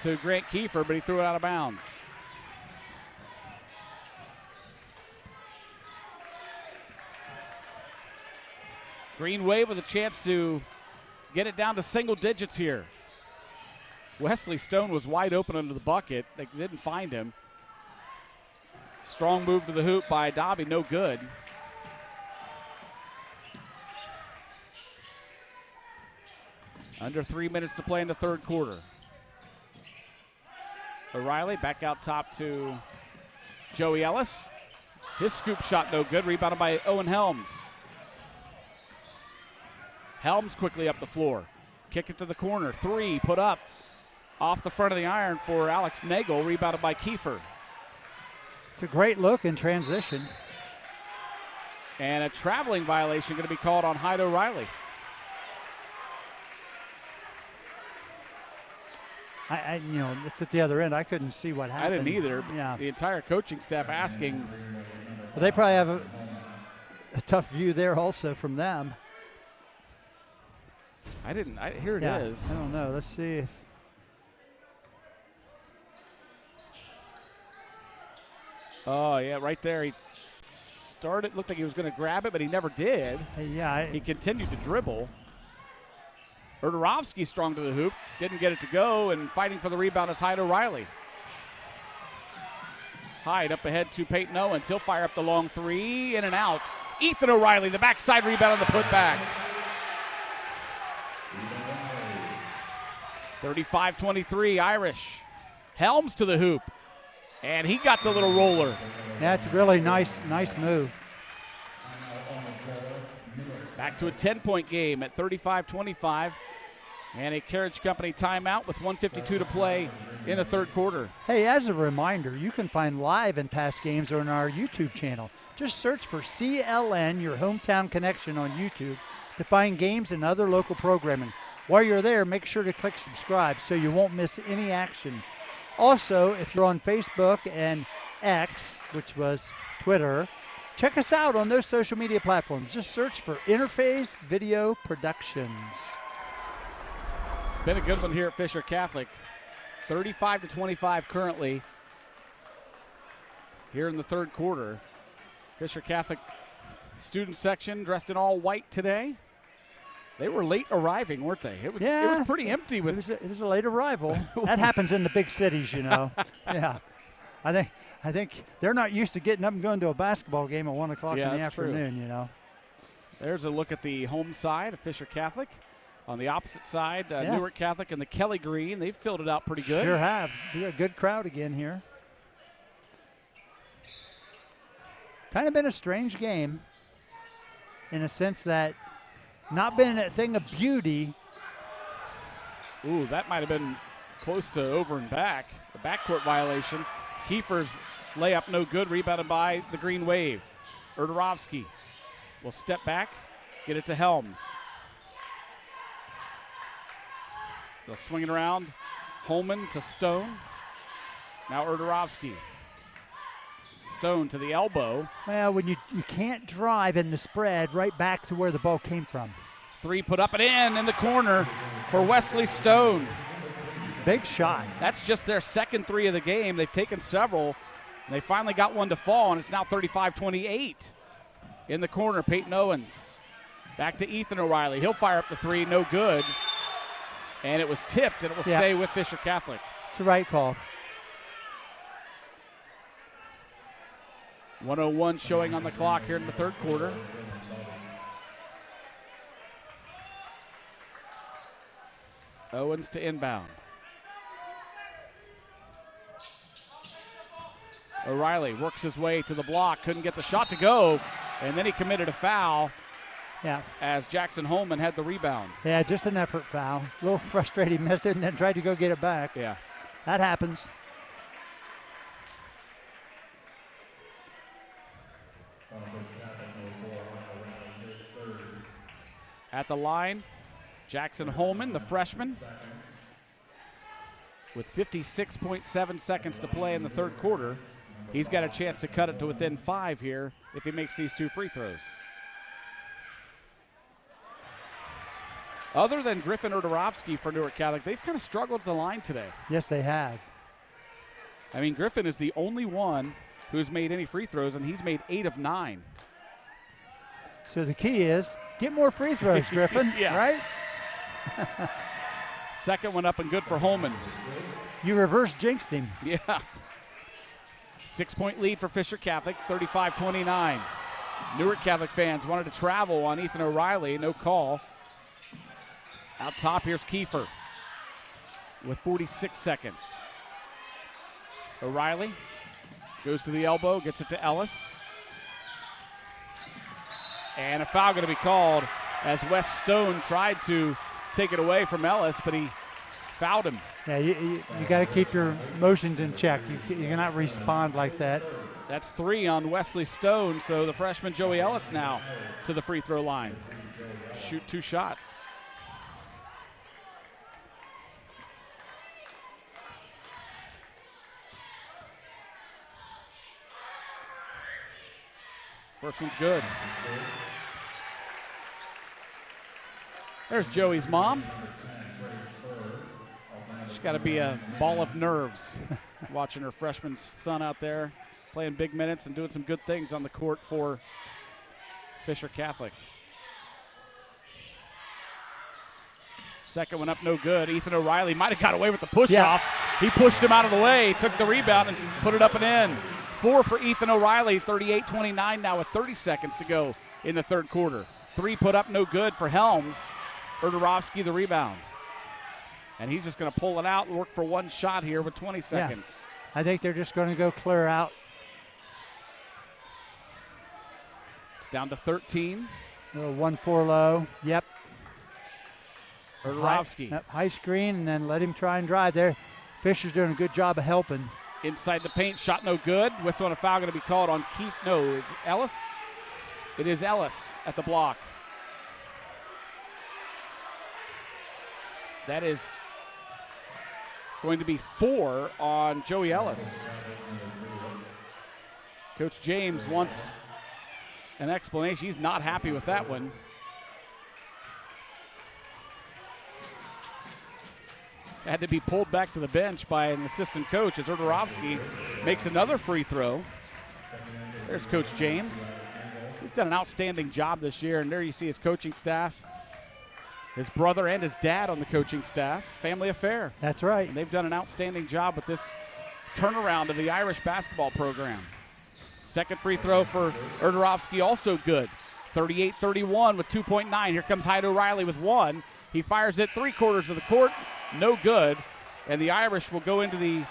to Grant Kiefer, but he threw it out of bounds. Green Wave with a chance to get it down to single digits here. Wesley Stone was wide open under the bucket. They didn't find him. Strong move to the hoop by Dobby, no good. Under 3 minutes to play in the third quarter. O'Reilly back out top to Joey Ellis. His scoop shot no good, rebounded by Owen Helms. Helms quickly up the floor. Kick it to the corner. 3 put up off the front of the iron for Alex Nagel, rebounded by Kiefer. It's a great look in transition. And a traveling violation going to be called on Hyde O'Reilly. You know, it's at the other end. I couldn't see what happened. I didn't either. Yeah. The entire coaching staff asking. Well, they probably have a tough view there also from them. Here it is. I don't know. Let's see if. Oh, yeah, right there. He started, looked like he was going to grab it, but he never did. Yeah. He continued to dribble. Erdarovsky strong to the hoop. Didn't get it to go, and fighting for the rebound is Hyde O'Reilly. Hyde up ahead to Peyton Owens. He'll fire up the long 3, in and out. Ethan O'Reilly, the backside rebound on the putback. 35-23, Irish. Helms to the hoop. And he got the little roller. That's a really nice move. Back to a 10-point game at 35-25. And a Carriage Company timeout with 1:52 to play in the third quarter. Hey, as a reminder, you can find live and past games on our YouTube channel. Just search for CLN, your hometown connection, on YouTube to find games and other local programming. While you're there, make sure to click subscribe so you won't miss any action. Also, if you're on Facebook and X, which was Twitter, check us out on those social media platforms. Just search for Interface Video Productions. Been a good one here at Fisher Catholic. 35-25 currently here in the third quarter. Fisher Catholic student section dressed in all white today. They were late arriving, weren't they? It was pretty empty. It was a late arrival. That happens in the big cities, you know. Yeah. I think they're not used to getting up and going to a basketball game at 1 o'clock in the afternoon, you know. There's a look at the home side of Fisher Catholic. On the opposite side, Newark Catholic and the Kelly Green. They've filled it out pretty good. Sure have. They're a good crowd again here. Kind of been a strange game in a sense that not been a thing of beauty. Ooh, that might have been close to over and back. A backcourt violation. Kiefer's layup no good, rebounded by the Green Wave. Erdarovsky will step back, get it to Helms. They'll swing it around. Holman to Stone. Now Erdarovsky. Stone to the elbow. Well, when you can't drive in the spread right back to where the ball came from. Three put up and in the corner for Wesley Stone. Big shot. That's just their second three of the game. They've taken several, and they finally got one to fall, and it's now 35-28. In the corner, Peyton Owens. Back to Ethan O'Reilly. He'll fire up the three, no good. And it was tipped, and it will stay with Fisher Catholic. It's the right call. 1:01 showing on the clock here in the third quarter. Owens to inbound. O'Reilly works his way to the block, couldn't get the shot to go, and then he committed a foul. Yeah. As Jackson Holman had the rebound. Yeah, just an effort foul. A little frustrated, missed it, and then tried to go get it back. Yeah. That happens. At the line, Jackson Holman, the freshman, with 56.7 seconds to play in the third quarter. He's got a chance to cut it to within 5 here if he makes these two free throws. Other than Griffin Erdarovsky for Newark Catholic, they've kind of struggled at the line today. Yes, they have. I mean, Griffin is the only one who's made any free throws, and he's made 8 of 9. So the key is get more free throws, Griffin, right? Second one up and good for Holman. You reverse jinxed him. Yeah. 6-point lead for Fisher Catholic, 35-29. Newark Catholic fans wanted to travel on Ethan O'Reilly, no call. Out top, here's Kiefer with 46 seconds. O'Reilly goes to the elbow, gets it to Ellis. And a foul going to be called as Wes Stone tried to take it away from Ellis, but he fouled him. Yeah, you got to keep your emotions in check. You cannot respond like that. That's 3 on Wesley Stone, so the freshman Joey Ellis now to the free throw line. Shoot 2 shots. First one's good. There's Joey's mom. She's got to be a ball of nerves watching her freshman son out there playing big minutes and doing some good things on the court for Fisher Catholic. Second one up, no good. Ethan O'Reilly might have got away with the push-off. He pushed him out of the way, took the rebound, and put it up and in. 4 for Ethan O'Reilly, 38-29 now with 30 seconds to go in the third quarter. 3 put up, no good for Helms. Erdarovsky the rebound. And he's just going to pull it out and work for one shot here with 20 seconds. Yeah. I think they're just going to go clear out. It's down to 13. 1-4 low. Yep. Erdarovsky. High screen, and then let him try and drive there. Fisher's doing a good job of helping. Inside the paint, shot no good. Whistle and a foul going to be called on Keith. No, is it Ellis? It is Ellis at the block. That is going to be 4 on Joey Ellis. Coach James wants an explanation. He's not happy with that one. had to be pulled back to the bench by an assistant coach as Erdorovsky makes another free throw. There's Coach James. He's done an outstanding job this year, and there you see his coaching staff. His brother and his dad on the coaching staff. Family affair. That's right. And they've done an outstanding job with this turnaround of the Irish basketball program. Second free throw for Erdorovsky, also good. 38-31 with 2.9. Here comes Hyde O'Reilly with one. He fires it 3/4 of the court. No good. And the Irish will go into the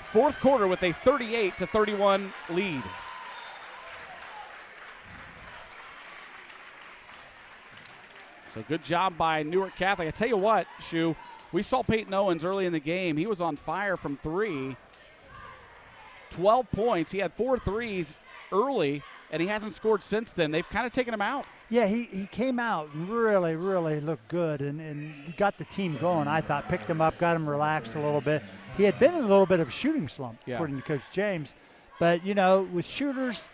fourth quarter with a 38-31 lead. So good job by Newark Catholic. I tell you what, Shu, we saw Peyton Owens early in the game. He was on fire from three. 12 points. He had 4 threes early, and he hasn't scored since then. They've kind of taken him out. Yeah, he came out and really, really looked good and got the team going, I thought. Picked him up, got him relaxed a little bit. He had been in a little bit of a shooting slump, according to Coach James. But, you know, with shooters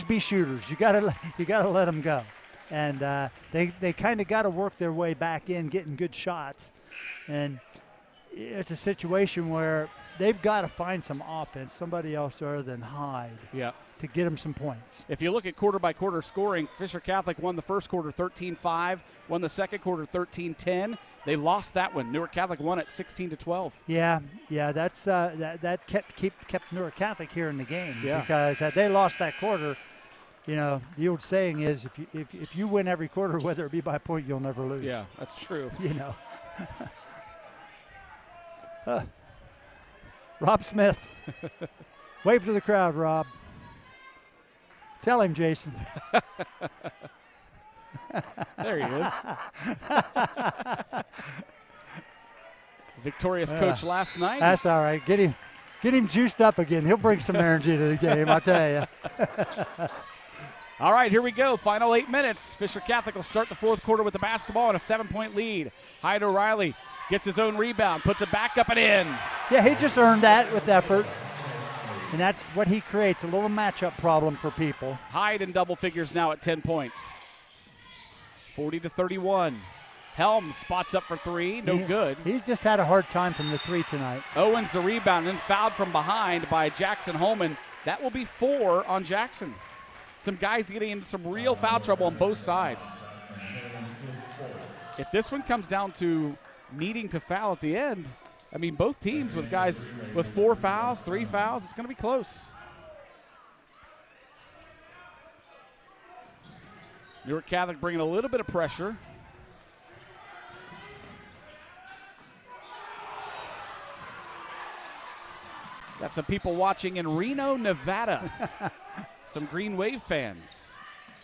be shooters. You gotta let them go. And they kind of got to work their way back in, getting good shots. And it's a situation where they've got to find some offense, somebody else other than Hyde, to get them some points. If you look at quarter-by-quarter scoring, Fisher Catholic won the first quarter 13-5, won the second quarter 13-10. They lost that one. Newark Catholic won it 16-12. Yeah, that's that kept Newark Catholic here in the game because had they lost that quarter, you know, the old saying is if you win every quarter, whether it be by a point, you'll never lose. Yeah, that's true. You know. Rob Smith. Wave to the crowd, Rob. Tell him, Jason. There he is. Victorious coach last night. That's all right. Get him juiced up again. He'll bring some energy to the game, I'll tell you. All right, here we go. Final 8 minutes. Fisher Catholic will start the fourth quarter with the basketball and a 7-point lead. Hyde O'Reilly gets his own rebound, puts it back up and in. Yeah, he just earned that with effort. And that's what he creates, a little matchup problem for people. Hyde in double figures now at 10 points. 40-31. Helms spots up for three, no good. He's just had a hard time from the three tonight. Owens the rebound and then fouled from behind by Jackson Holman. That will be 4 on Jackson. Some guys getting into some real foul trouble on both sides. If this one comes down to needing to foul at the end, I mean, both teams with guys with 4 fouls, 3 fouls, it's going to be close. Newark Catholic bringing a little bit of pressure. Got some people watching in Reno, Nevada. Some Green Wave fans.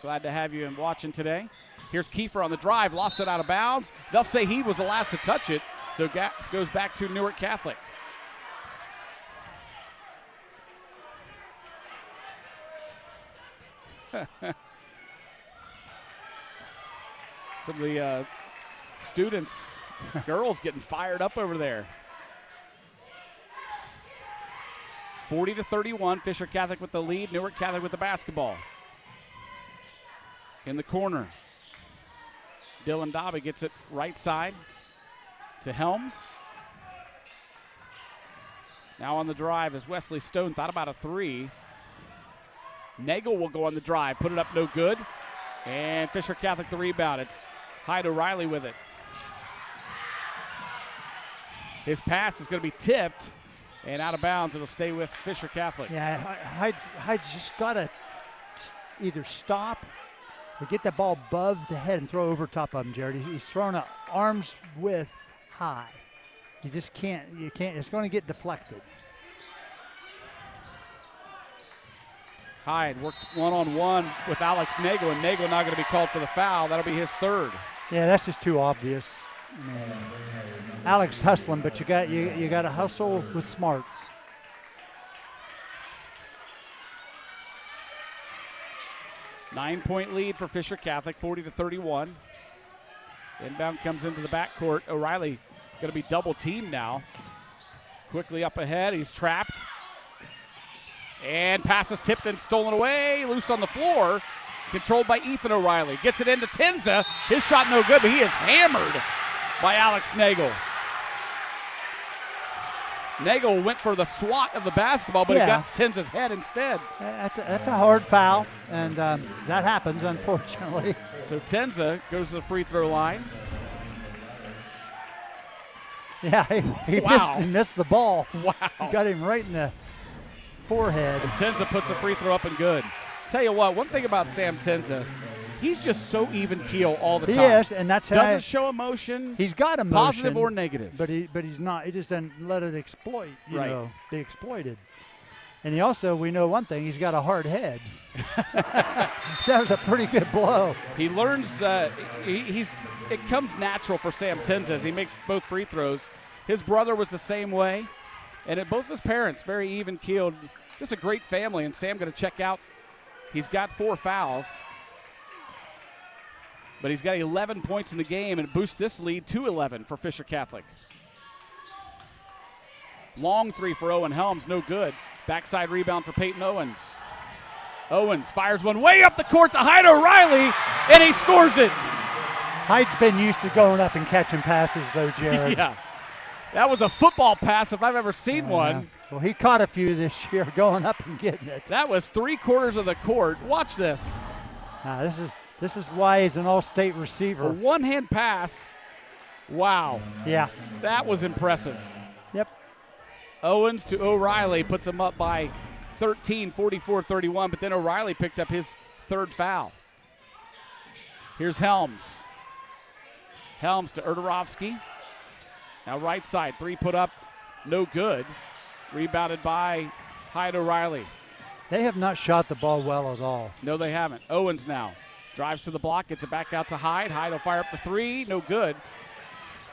Glad to have you watching today. Here's Kiefer on the drive, lost it out of bounds. They'll say he was the last to touch it, so goes back to Newark Catholic. Some of the students, girls getting fired up over there. 40-31, Fisher Catholic with the lead, Newark Catholic with the basketball. In the corner, Dylan Dobby gets it right side to Helms. Now on the drive as Wesley Stone thought about a three. Nagel will go on the drive, put it up no good. And Fisher Catholic the rebound. It's Hyde O'Reilly with it. His pass is going to be tipped. And out of bounds, it'll stay with Fisher Catholic. Yeah, Hyde's just got to either stop or get that ball above the head and throw over top of him, Jared. He's throwing it arms width high. You just can't, it's going to get deflected. Hyde worked one-on-one with Alex Nagel, and Nagel not going to be called for the foul. That'll be his third. Yeah, that's just too obvious. Alex hustling, but you got to hustle with smarts. Nine-point lead for Fisher Catholic, 40-31. Inbound comes into the backcourt. O'Reilly going to be double-teamed now. Quickly up ahead, he's trapped. And pass is tipped and stolen away, loose on the floor. Controlled by Ethan O'Reilly. Gets it into Tenza. His shot no good, but he is hammered by Alex Nagel. Nagel went for the swat of the basketball, but it got Tenza's head instead. That's a hard foul, and that happens, unfortunately. So Tenza goes to the free throw line. Yeah, he missed the ball. Wow. Got him right in the forehead. And Tenza puts a free throw up and good. Tell you what, one thing about Sam Tenza, he's just so even keel all the time. He is, and that's how doesn't show emotion. He's got emotion, positive or negative. But he's not. He just doesn't let it be exploited. And he also, we know one thing, he's got a hard head. So that was a pretty good blow. He learns that it comes natural for Sam Tenza as he makes both free throws. His brother was the same way, and both of his parents very even keeled. Just a great family. And Sam going to check out. He's got 4 fouls, but he's got 11 points in the game, and it boosts this lead to 11 for Fisher Catholic. Long 3 for Owen Helms, no good. Backside rebound for Peyton Owens. Owens fires one way up the court to Hyde O'Reilly, and he scores it. Hyde's been used to going up and catching passes, though, Jared. Yeah. That was a football pass if I've ever seen one. Well, he caught a few this year going up and getting it. That was 3/4 of the court. Watch this. This is why he's an all-state receiver. A one-hand pass. Wow. Yeah. That was impressive. Yep. Owens to O'Reilly puts him up by 13, 44-31, but then O'Reilly picked up his 3rd foul. Here's Helms. Helms to Erdarovsky. Now right side, 3 put up, no good. Rebounded by Hyde O'Reilly. They have not shot the ball well at all. No, they haven't. Owens now drives to the block, gets it back out to Hyde. Hyde will fire up the 3, no good.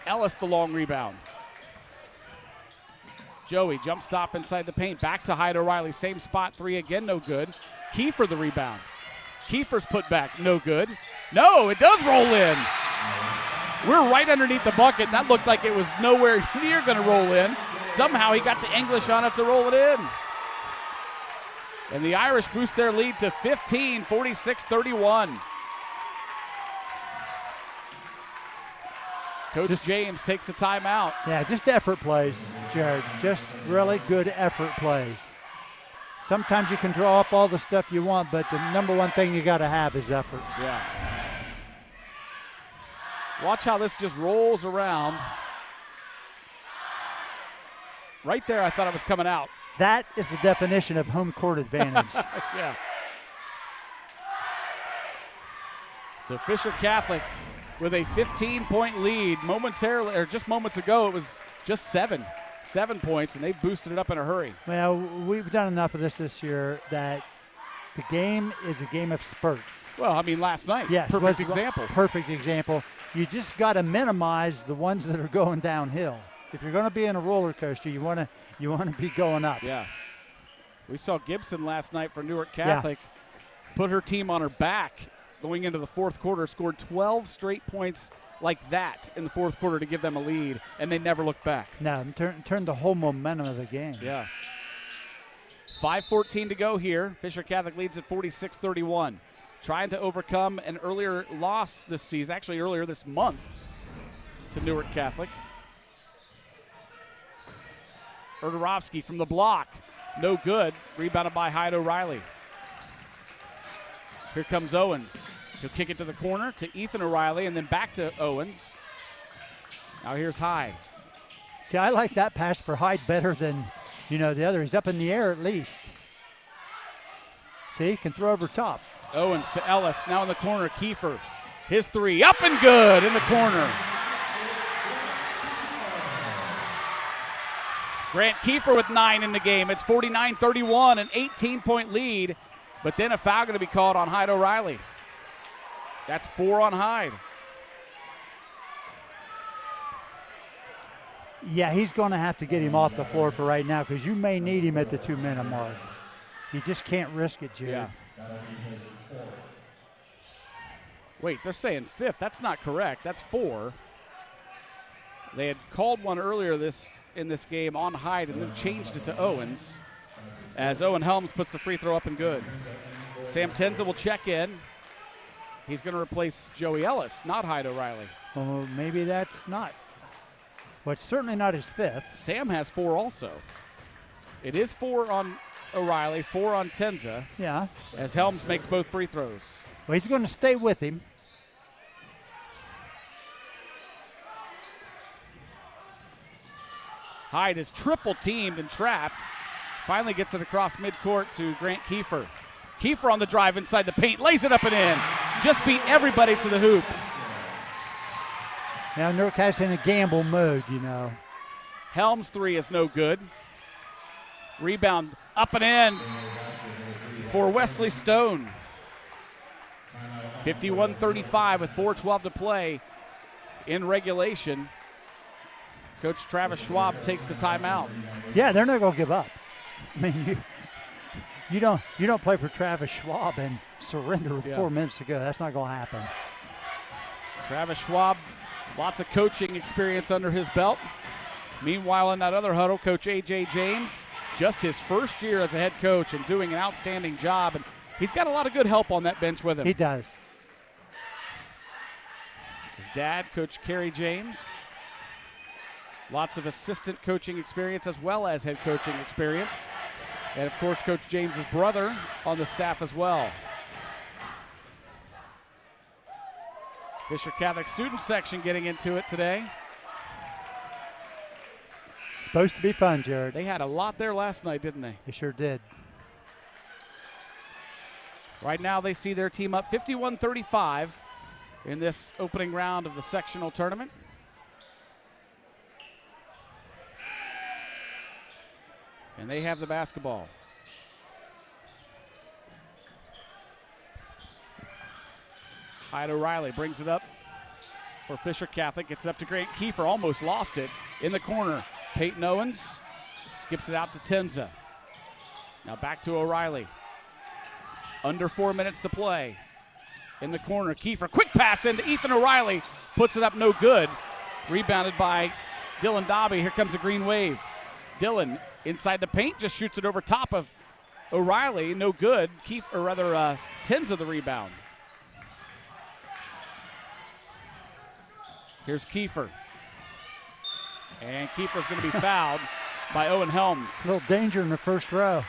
Ellis the long rebound. Joey jump stop inside the paint, back to Hyde O'Reilly, same spot, 3 again, no good. Kiefer the rebound. Kiefer's put back, no good. No, it does roll in. We're right underneath the bucket. That looked like it was nowhere near going to roll in. Somehow he got the English on it to roll it in. And the Irish boost their lead to 15, 46-31. Coach James takes the timeout. Yeah, just effort plays, Jared. Just really good effort plays. Sometimes you can draw up all the stuff you want, but the number one thing you got to have is effort. Yeah. Watch how this just rolls around. Right there, I thought it was coming out. That is the definition of home court advantage. Yeah. So Fisher Catholic with a 15-point lead momentarily, or just moments ago, it was just 7 points, and they boosted it up in a hurry. Well, we've done enough of this year that the game is a game of spurts. Well, I mean, last night, yes, perfect example. Perfect example. You just got to minimize the ones that are going downhill. If you're going to be in a roller coaster, you want to be going up. Yeah. We saw Gibson last night for Newark Catholic put her team on her back going into the 4th quarter, scored 12 straight points like that in the 4th quarter to give them a lead, and they never looked back. No, turned the whole momentum of the game. Yeah. 5:14 to go here. Fisher Catholic leads at 46-31. Trying to overcome an earlier loss this season, actually earlier this month, to Newark Catholic. Erdarovsky from the block. No good. Rebounded by Hyde O'Reilly. Here comes Owens. He'll kick it to the corner to Ethan O'Reilly and then back to Owens. Now here's Hyde. See, I like that pass for Hyde better than, the other. He's up in the air at least. See, he can throw over top. Owens to Ellis. Now in the corner, Kiefer. His 3 up and good in the corner. Grant Kiefer with 9 in the game. It's 49-31, an 18-point lead. But then a foul going to be called on Hyde O'Reilly. That's 4 on Hyde. Yeah, he's going to have to get him off the floor for right now because you may need him at the 2-minute mark. You just can't risk it, Jared. Yeah. Wait, they're saying 5th. That's not correct. That's 4. They had called one earlier in this game on Hyde and then changed it to Owens as Owen Helms puts the free throw up and good. Sam Tenza will check in. He's going to replace Joey Ellis, not Hyde O'Reilly. Well, maybe that's not Well, it's certainly not his 5th. Sam has 4 also. It is 4 on O'Reilly, 4 on Tenza. Yeah. As Helms makes both free throws. Well, he's going to stay with him. Hyde is triple teamed and trapped. Finally gets it across midcourt to Grant Kiefer. Kiefer on the drive inside the paint, lays it up and in. Just beat everybody to the hoop. Now Newark has in a gamble mode, you know. Helms' 3 is no good. Rebound up and in for Wesley Stone. 51-35 with 4:12 to play in regulation. Coach Travis Schwab takes the timeout. Yeah, they're not going to give up. I mean, you don't play for Travis Schwab and surrender with 4 minutes to go. That's not going to happen. Travis Schwab, lots of coaching experience under his belt. Meanwhile, in that other huddle, Coach A.J. James, just his first year as a head coach and doing an outstanding job. And he's got a lot of good help on that bench with him. He does. His dad, Coach Kerry James. Lots of assistant coaching experience as well as head coaching experience. And, of course, Coach James's brother on the staff as well. Fisher Catholic student section getting into it today. Supposed to be fun, Jared. They had a lot there last night, didn't they? They sure did. Right now they see their team up 51-35 in this opening round of the sectional tournament. And they have the basketball. Hyde O'Reilly brings it up for Fisher Catholic. Gets it up to Grant Kiefer. Almost lost it in the corner. Peyton Owens skips it out to Tenza. Now back to O'Reilly. Under 4 minutes to play. In the corner, Kiefer. Quick pass into Ethan O'Reilly. Puts it up, no good. Rebounded by Dylan Dobby. Here comes a green wave. Dylan inside the paint, just shoots it over top of O'Reilly. No good. Tenza the rebound. Here's Kiefer. And Kiefer's going to be fouled by Owen Helms. A little danger in the first row.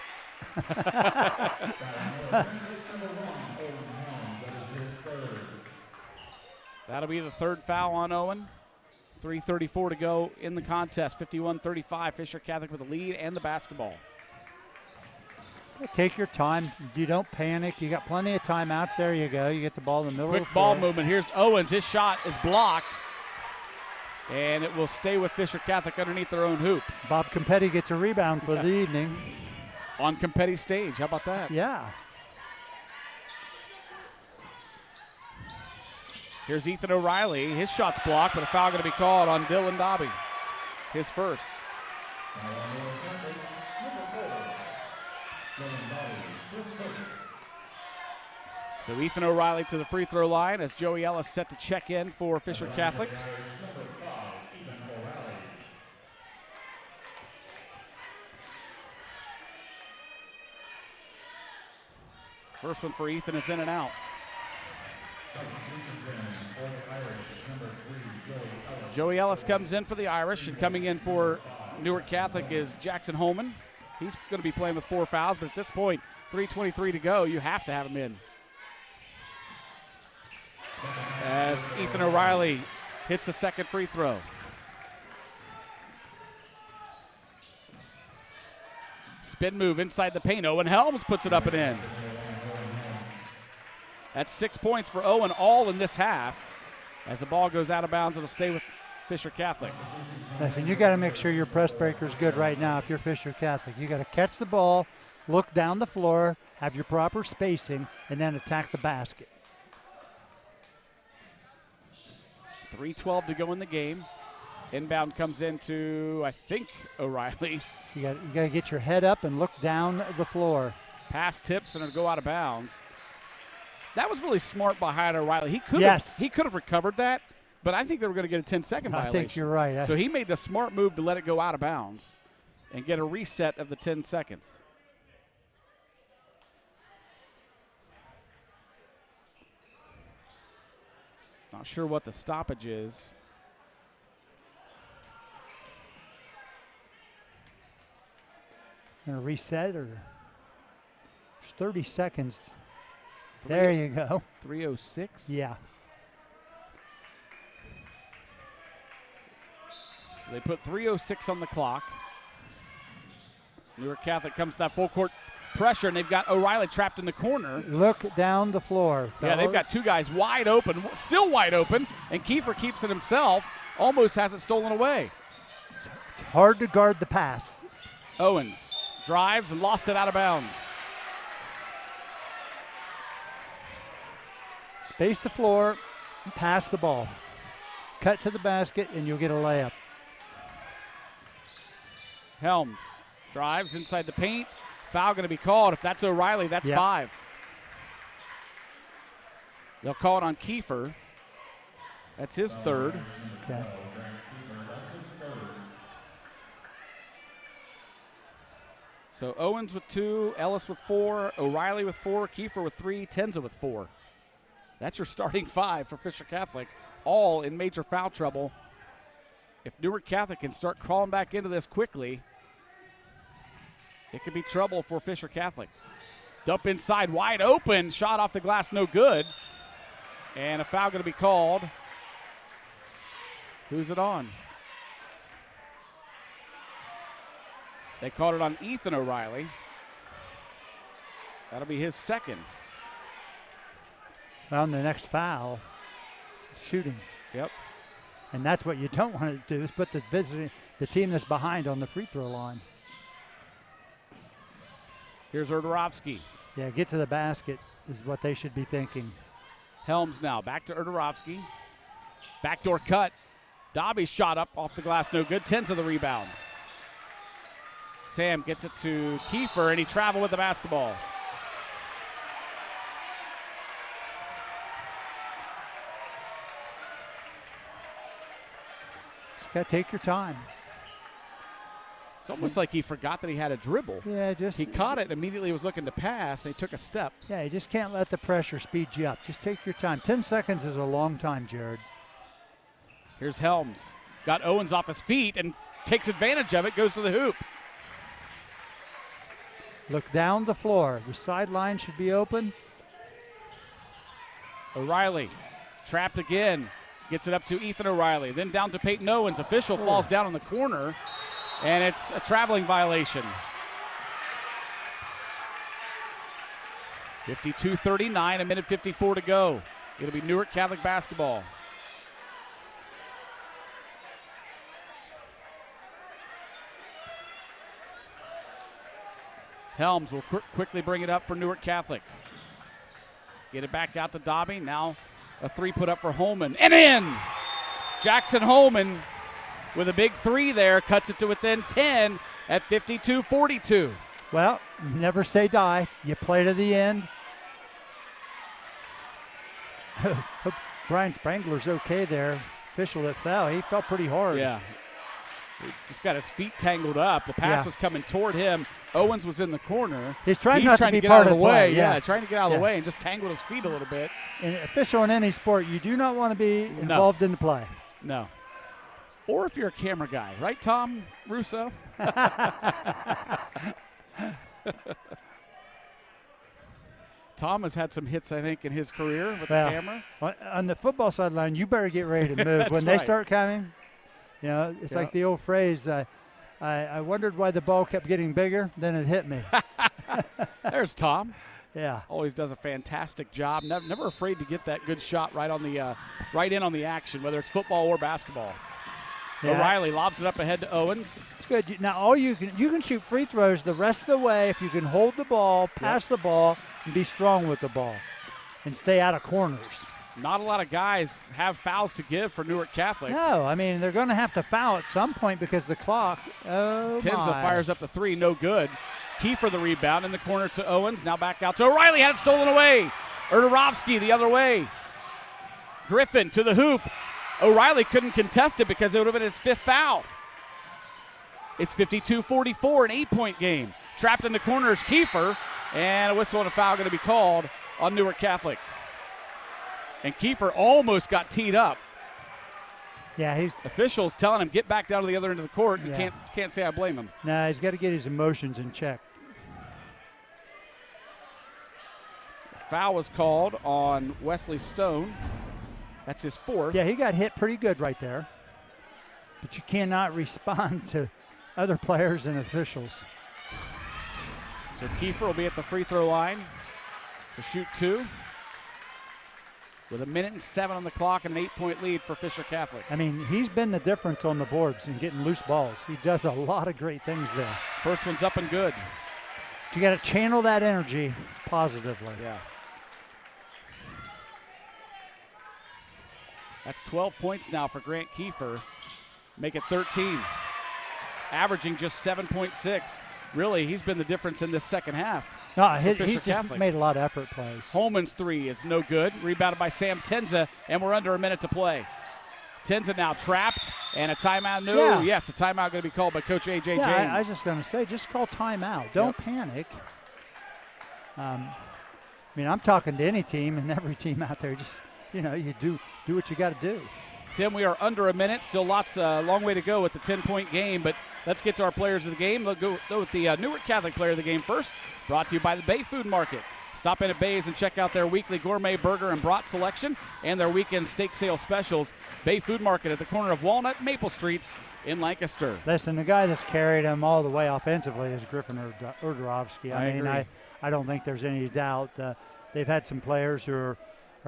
That'll be the 3rd foul on Owen. 3:34 to go in the contest. 51-35. Fisher Catholic with the lead and the basketball. Take your time. You don't panic. You got plenty of timeouts. There you go. You get the ball in the middle Quick of the floor. ball movement. Here's Owens. His shot is blocked. And it will stay with Fisher Catholic underneath their own hoop. Bob Campetti gets a rebound for the evening. On Campetti's stage. How about that? Yeah. Here's Ethan O'Reilly. His shot's blocked, but a foul going to be called on Dylan Dobby. His first. So Ethan O'Reilly to the free throw line as Joey Ellis set to check in for Fisher Catholic. First one for Ethan is in and out. Joey Ellis comes in for the Irish, and coming in for Newark Catholic is Jackson Holman. He's going to be playing with 4 fouls, but at this point, 3:23 to go, you have to have him in. As Ethan O'Reilly hits a second free throw. Spin move inside the paint. Owen Helms puts it up and in. That's 6 points for Owen, all in this half. As the ball goes out of bounds, it'll stay with Fisher Catholic. Listen, you got to make sure your press breaker is good right now if you're Fisher Catholic. You got to catch the ball, look down the floor, have your proper spacing, and then attack the basket. 3:12 to go in the game. Inbound comes into, I think, O'Reilly. You got to get your head up and look down the floor. Pass tips and it'll go out of bounds. That was really smart by Hyde O'Reilly. He could have recovered that, but I think they were going to get a 10-second violation. I think you're right. So he made the smart move to let it go out of bounds and get a reset of the 10 seconds. Not sure what the stoppage is. Gonna reset or 30 seconds. There you go. 3:06. Yeah. So they put 3:06 on the clock. Newark Catholic comes to that full court pressure, and they've got O'Reilly trapped in the corner. Look down the floor, fellas. Yeah, they've got two guys wide open, still wide open, and Kiefer keeps it himself, almost has it stolen away. It's hard to guard the pass. Owens drives and lost it out of bounds. Space the floor, and pass the ball. Cut to the basket, and you'll get a layup. Helms drives inside the paint. Foul going to be called. If that's O'Reilly, that's 5. They'll call it on Kiefer. That's his third. Okay. So Owens with 2, Ellis with 4, O'Reilly with 4, Kiefer with 3, Tenza with 4. That's your starting 5 for Fisher Catholic, all in major foul trouble. If Newark Catholic can start crawling back into this quickly, it could be trouble for Fisher Catholic. Dump inside, wide open, shot off the glass, no good. And a foul going to be called. Who's it on? They called it on Ethan O'Reilly. That'll be his second. On the next foul, shooting. Yep. And that's what you don't want to do, is put the team that's behind on the free throw line. Here's Erdorovsky. Yeah, get to the basket is what they should be thinking. Helms now, back to Erdorovsky. Backdoor cut. Dobby's shot up off the glass, no good. 10 to the rebound. Sam gets it to Kiefer, and he traveled with the basketball. Just got to take your time. It's almost like he forgot that he had a dribble. Yeah, he caught it and immediately was looking to pass, and he took a step. Yeah, you just can't let the pressure speed you up. Just take your time. 10 seconds is a long time, Jared. Here's Helms. Got Owens off his feet and takes advantage of it, goes to the hoop. Look down the floor. The sideline should be open. O'Reilly trapped again. Gets it up to Ethan O'Reilly. Then down to Peyton Owens. Official falls down in the corner. And it's a traveling violation. 52-39, a minute 54 to go. It'll be Newark Catholic basketball. Helms will quickly bring it up for Newark Catholic. Get it back out to Dobby. Now a 3 put up for Holman. And in! Jackson Holman with a big 3 there, cuts it to within 10 at 52-42. Well, never say die. You play to the end. Hope Brian Spangler's okay there. Official that fell. He fell pretty hard. Yeah. He just got his feet tangled up. The pass was coming toward him. Owens was in the corner. He's trying not to be get part out of the the way. play. Yeah, trying to get out of the way and just tangled his feet a little bit. And official in any sport, you do not want to be involved in the play. No. Or if you're a camera guy, right, Tom Russo? Tom has had some hits, I think, in his career with the camera. On the football sideline, you better get ready to move. When they start coming, you know, it's like the old phrase, I wondered why the ball kept getting bigger, then it hit me. There's Tom. Yeah. Always does a fantastic job. Never afraid to get that good shot right on the right in on the action, whether it's football or basketball. Yeah. O'Reilly lobs it up ahead to Owens. It's good. Now all you can shoot free throws the rest of the way if you can hold the ball, pass the ball, and be strong with the ball, and stay out of corners. Not a lot of guys have fouls to give for Newark Catholic. No, I mean they're going to have to foul at some point because the clock. Oh Tenza my. fires up the 3, no good. Kiefer the rebound in the corner to Owens. Now back out to O'Reilly, had it stolen away. Erdorovsky the other way. Griffin to the hoop. O'Reilly couldn't contest it because it would have been his 5th foul. It's 52-44, an 8-point game. Trapped in the corner is Kiefer, and a whistle and a foul going to be called on Newark Catholic. And Kiefer almost got teed up. Yeah, officials telling him get back down to the other end of the court. You Yeah. can't say I blame him. Nah, he's got to get his emotions in check. Foul was called on Wesley Stone. That's his 4th. Yeah, he got hit pretty good right there. But you cannot respond to other players and officials. So Kiefer will be at the free throw line to shoot 2. With 1:07 on the clock and an 8-point lead for Fisher Catholic. I mean, he's been the difference on the boards and getting loose balls. He does a lot of great things there. First one's up and good. You got to channel that energy positively. Yeah. That's 12 points now for Grant Kiefer. Make it 13. Averaging just 7.6. Really, he's been the difference in this second half. No, he's just Catholic. made a lot of effort plays. Holman's 3 is no good. Rebounded by Sam Tenza, and we're under a minute to play. Tenza now trapped, and a timeout. No, Yeah. yes, a timeout going to be called by Coach A.J. Yeah, James. I was just going to say, just call timeout. Don't panic. I mean, I'm talking to any team and every team out there. Just, you do what you got to do. Tim, we are under a minute. Still long way to go with the 10-point game, but let's get to our players of the game. We'll go with the Newark Catholic player of the game first, brought to you by the Bay Food Market. Stop in at Bay's and check out their weekly gourmet burger and brat selection and their weekend steak sale specials. Bay Food Market at the corner of Walnut and Maple Streets in Lancaster. Listen, the guy that's carried them all the way offensively is Griffin Urdarovsky. I agree. I don't think there's any doubt. They've had some players who are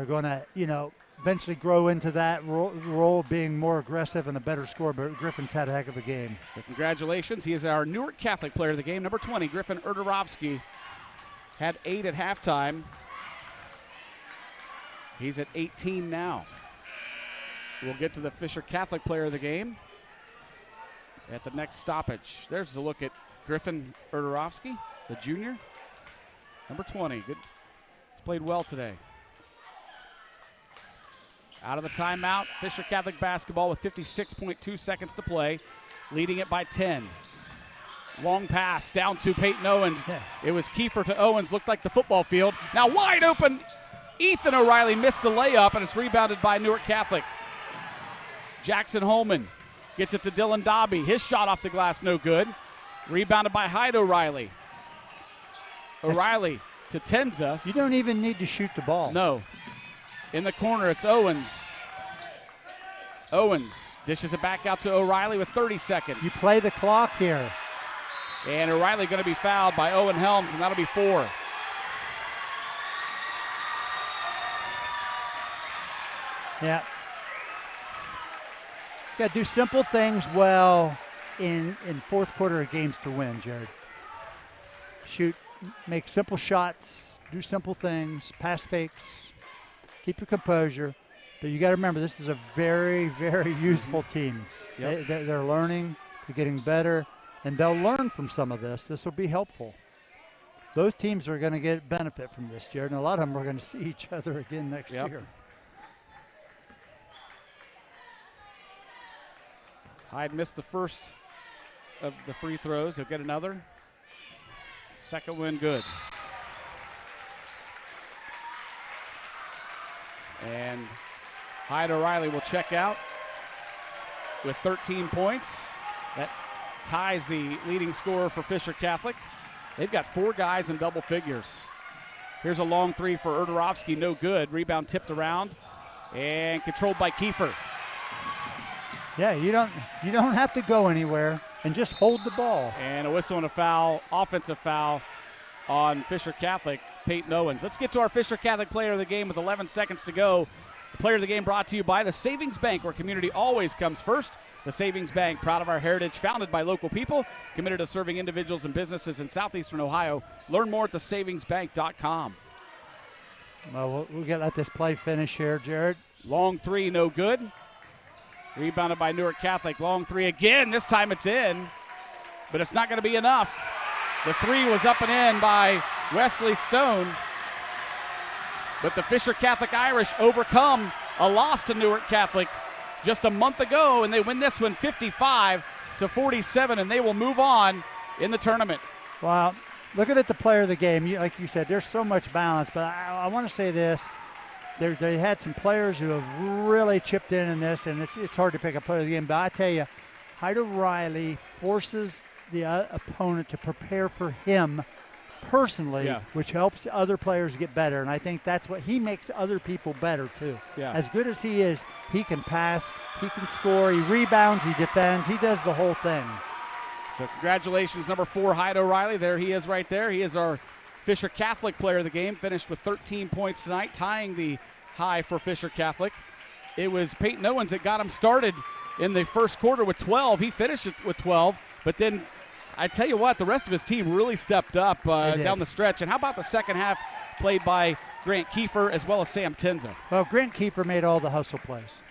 going to, eventually grow into that role, being more aggressive and a better scorer, but Griffin's had a heck of a game. So congratulations. He is our Newark Catholic player of the game, number 20, Griffin Urdarovsky. Had 8 at halftime. He's at 18 now. We'll get to the Fisher Catholic player of the game at the next stoppage. There's a look at Griffin Urdarovsky, the junior, number 20. Good. He's played well today. Out of the timeout, Fisher Catholic basketball with 56.2 seconds to play, leading it by 10. Long pass down to Peyton Owens. It was Kiefer to Owens, looked like the football field. Now wide open, Ethan O'Reilly missed the layup, and it's rebounded by Newark Catholic. Jackson Holman gets it to Dylan Dobby. His shot off the glass, no good. Rebounded by Hyde O'Reilly. O'Reilly to Tenza. You don't even need to shoot the ball. No. In the corner, it's Owens. Owens dishes it back out to O'Reilly with 30 seconds. You play the clock here. And O'Reilly going to be fouled by Owen Helms, and that'll be 4. Yeah. You got to do simple things well in fourth quarter of games to win, Jared. Shoot, make simple shots, do simple things, pass fakes. Keep your composure, but you got to remember this is a very, very useful team. Yep. They're learning, they're getting better, and they'll learn from some of this. This will be helpful. Both teams are going to get benefit from this, Jared, and a lot of them are going to see each other again next year. Hyde missed the first of the free throws. He'll get another. Second one good. And Hyde O'Reilly will check out with 13 points. That ties the leading scorer for Fisher Catholic. They've got 4 guys in double figures. Here's a long 3 for Urdarovsky, no good. Rebound tipped around and controlled by Kiefer. Yeah, you don't have to go anywhere and just hold the ball. And a whistle and a foul, offensive foul on Fisher Catholic, Peyton Owens. Let's get to our Fisher Catholic player of the game with 11 seconds to go. The player of the game brought to you by the Savings Bank, where community always comes first. The Savings Bank, proud of our heritage, founded by local people, committed to serving individuals and businesses in southeastern Ohio. Learn more at thesavingsbank.com. Well, we'll let this play finish here, Jared. Long 3, no good. Rebounded by Newark Catholic. Long 3 again. This time it's in, but it's not going to be enough. The 3 was up and in by Wesley Stone. But the Fisher Catholic Irish overcome a loss to Newark Catholic just a month ago, and they win this one 55-47, and they will move on in the tournament. Wow. Looking at the player of the game, like you said, there's so much balance, but I want to say this. They had some players who have really chipped in this, and it's hard to pick a player of the game. But I tell you, Hyde O'Reilly forces the opponent to prepare for him personally, which helps other players get better. And I think that's what he makes other people better too. Yeah. As good as he is, he can pass, he can score, he rebounds, he defends, he does the whole thing. So congratulations, number 4, Hyde O'Reilly. There he is right there. He is our Fisher Catholic player of the game, finished with 13 points tonight, tying the high for Fisher Catholic. It was Peyton Owens that got him started in the first quarter with 12. He finished it with 12, but then I tell you what, the rest of his team really stepped up down the stretch. And how about the second half played by Grant Kiefer as well as Sam Tenza? Well, Grant Kiefer made all the hustle plays.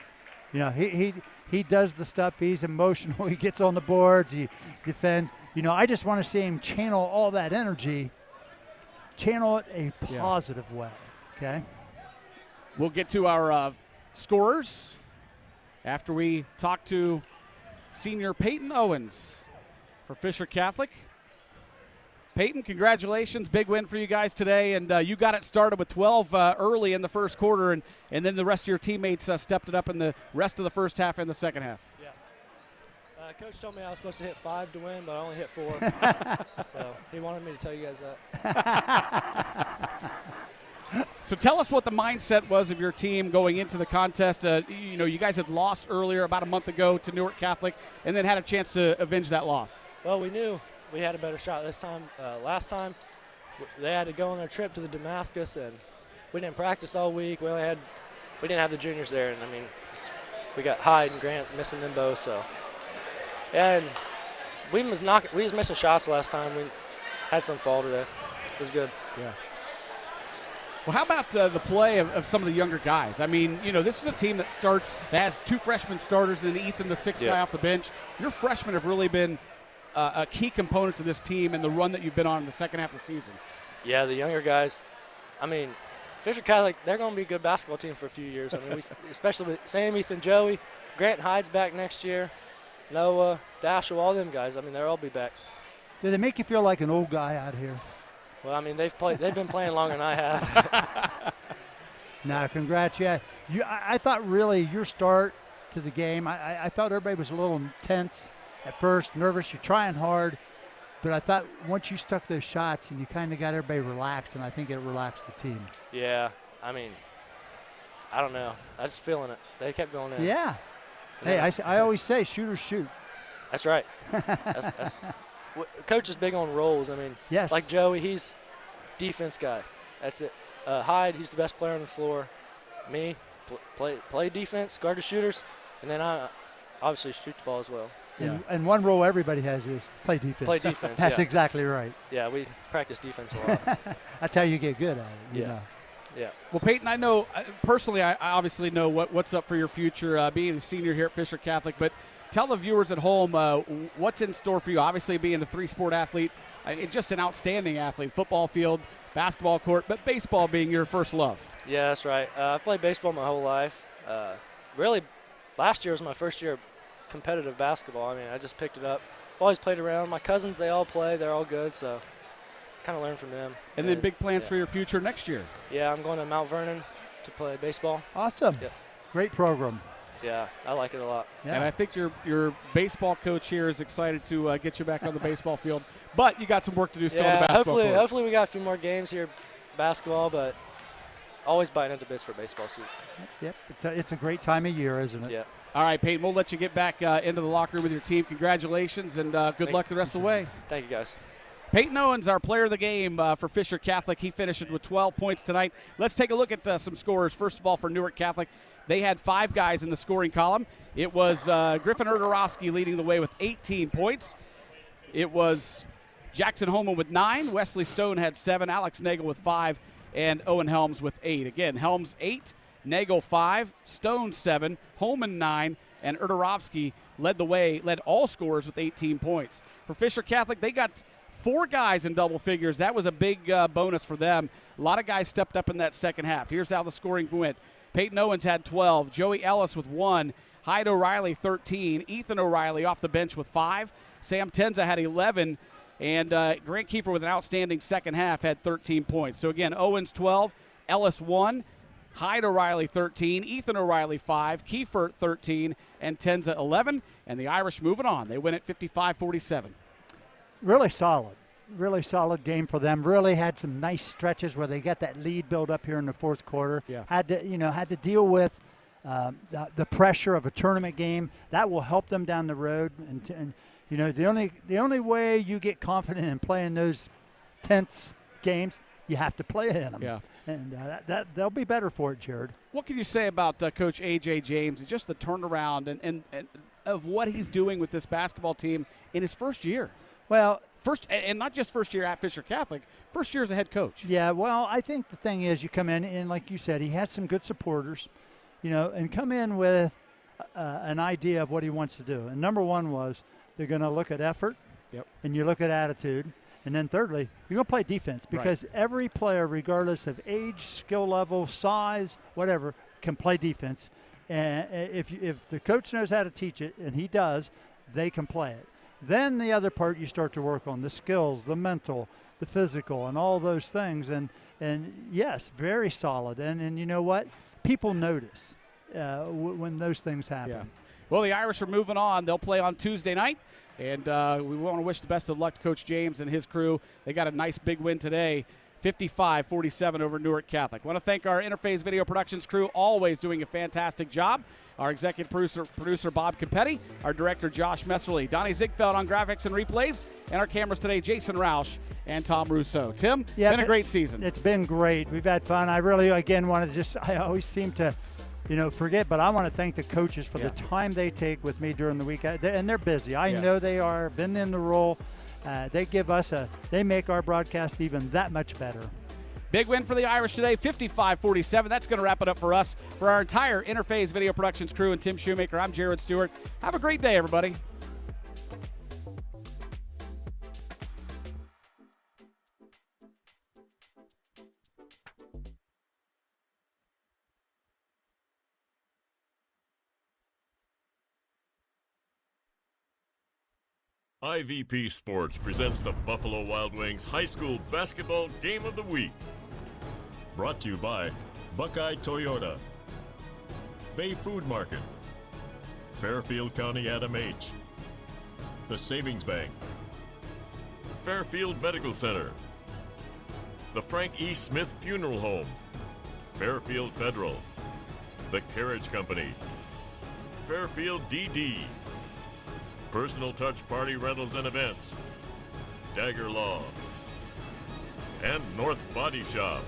You know, he does the stuff. He's emotional. He gets on the boards. He defends. You know, I just want to see him channel all that energy, channel it a positive way, okay? We'll get to our scorers after we talk to senior Peyton Owens for Fisher Catholic. Peyton, congratulations. Big win for you guys today, and you got it started with 12 early in the first quarter, and then the rest of your teammates stepped it up in the rest of the first half and the second half. Yeah. Coach told me I was supposed to hit 5 to win, but I only hit 4. So he wanted me to tell you guys that. So tell us what the mindset was of your team going into the contest. You know, you guys had lost earlier about a month ago to Newark Catholic and then had a chance to avenge that loss. Well, we knew we had a better shot this time. Last time, they had to go on their trip to the Damascus, and we didn't practice all week. We didn't have the juniors there, and I mean, we got Hyde and Grant missing them both. So, and we was missing shots last time. We had some fall today. It was good. Yeah. Well, how about the play of some of the younger guys? I mean, you know, this is a team that has 2 freshman starters, and then Ethan, the 6th guy off the bench. Your freshmen have really been a key component to this team and the run that you've been on in the second half of the season. Yeah, the younger guys. I mean, Fisher Catholic, they're going to be a good basketball team for a few years. I mean, especially with Sam, Ethan, Joey, Grant Hyde's back next year, Noah, Dashel, all them guys. I mean, they'll all be back. Do they make you feel like an old guy out here? Well, I mean, they've been playing longer than I have. Now, congrats. Yeah. I thought really your start to the game, I thought everybody was a little tense at first, nervous. You're trying hard. But I thought once you stuck those shots and you kind of got everybody relaxed, and I think it relaxed the team. Yeah. I mean, I don't know. I was feeling it. They kept going in. Yeah. Hey, I always say shooters shoot. That's right. Coach is big on roles. I mean, like Joey, he's defense guy. That's it. Hyde, he's the best player on the floor. Me, play defense, guard the shooters, and then I obviously shoot the ball as well. And one role everybody has is play defense. Play defense. That's exactly right. Yeah, we practice defense a lot. That's how you get good at it. You know. Yeah. Well, Peyton, I know personally, I obviously know what's up for your future, being a senior here at Fisher Catholic, but tell the viewers at home what's in store for you. Obviously, being a 3-sport athlete, just an outstanding athlete, football field, basketball court, but baseball being your first love. Yeah, that's right. I've played baseball my whole life. Really, last year was my first year of competitive basketball. I mean, I just picked it up. Always played around. My cousins, they all play. They're all good, so kind of learned from them. And then big plans for your future next year. Yeah, I'm going to Mount Vernon to play baseball. Awesome. Yep. Great program. Yeah, I like it a lot. Yeah. And I think your baseball coach here is excited to get you back on the baseball field. But you got some work to do still on the basketball court. Hopefully we got a few more games here, basketball, but always biting at the bits for baseball season. Yep, it's a great time of year, isn't it? Yeah. All right, Peyton, we'll let you get back into the locker room with your team. Congratulations, and good luck the rest of the way. Thank you, guys. Peyton Owens, our player of the game for Fisher Catholic. He finished with 12 points tonight. Let's take a look at some scorers. First of all, for Newark Catholic, they had 5 guys in the scoring column. It was Griffin Erderowski leading the way with 18 points. It was Jackson Holman with 9. Wesley Stone had 7. Alex Nagel with 5. And Owen Helms with 8. Again, Helms 8, Nagel 5, Stone 7, Holman 9, and Erderowski led all scorers with 18 points. For Fisher Catholic, they got 4 guys in double figures. That was a big bonus for them. A lot of guys stepped up in that second half. Here's how the scoring went. Peyton Owens had 12, Joey Ellis with 1, Hyde O'Reilly 13, Ethan O'Reilly off the bench with 5, Sam Tenza had 11, and Grant Kiefer with an outstanding second half had 13 points. So again, Owens 12, Ellis 1, Hyde O'Reilly 13, Ethan O'Reilly 5, Kiefer 13, and Tenza 11. And the Irish moving on. They win it 55-47. Really solid game for them. Really had some nice stretches where they got that lead build up here in the fourth quarter. Yeah. Had to deal with the pressure of a tournament game. That will help them down the road. And the only way you get confident in playing those tense games, you have to play in them. Yeah. And they'll be better for it, Jared. What can you say about Coach A.J. James and just the turnaround and of what he's doing with this basketball team in his first year? Well, and not just first year at Fisher Catholic, first year as a head coach. Yeah, well, I think the thing is you come in, and like you said, he has some good supporters, and come in with an idea of what he wants to do. And number one was they're going to look at effort, and you look at attitude. And then thirdly, you're going to play defense because every player, regardless of age, skill level, size, whatever, can play defense. And if the coach knows how to teach it, and he does, they can play it. Then the other part you start to work on, the skills, the mental, the physical, and all those things. And yes, very solid. And you know what? People notice when those things happen. Yeah. Well, the Irish are moving on. They'll play on Tuesday night. And we want to wish the best of luck to Coach James and his crew. They got a nice big win today, 55-47 over Newark Catholic. I want to thank our Interface Video Productions crew, always doing a fantastic job. Our executive producer Bob Capetti, our director Josh Messerly, Donnie Ziegfeld on graphics and replays, and our cameras today, Jason Roush and Tom Russo. Tim, been a great season. It's been great. We've had fun. I really, again, want to I always seem to forget, but I want to thank the coaches for the time they take with me during the week. And they're busy. I know they are, been in the role. They make our broadcast even that much better. Big win for the Irish today, 55-47. That's going to wrap it up for us. For our entire Interface Video Productions crew and Tim Shoemaker, I'm Jared Stewart. Have a great day, everybody. IVP Sports presents the Buffalo Wild Wings High School Basketball Game of the Week. Brought to you by Buckeye Toyota, Bay Food Market, Fairfield County Adam H., the Savings Bank, Fairfield Medical Center, the Frank E. Smith Funeral Home, Fairfield Federal, the Carriage Company, Fairfield DD, Personal Touch Party Rentals and Events, Dagger Law, and North Body Shop.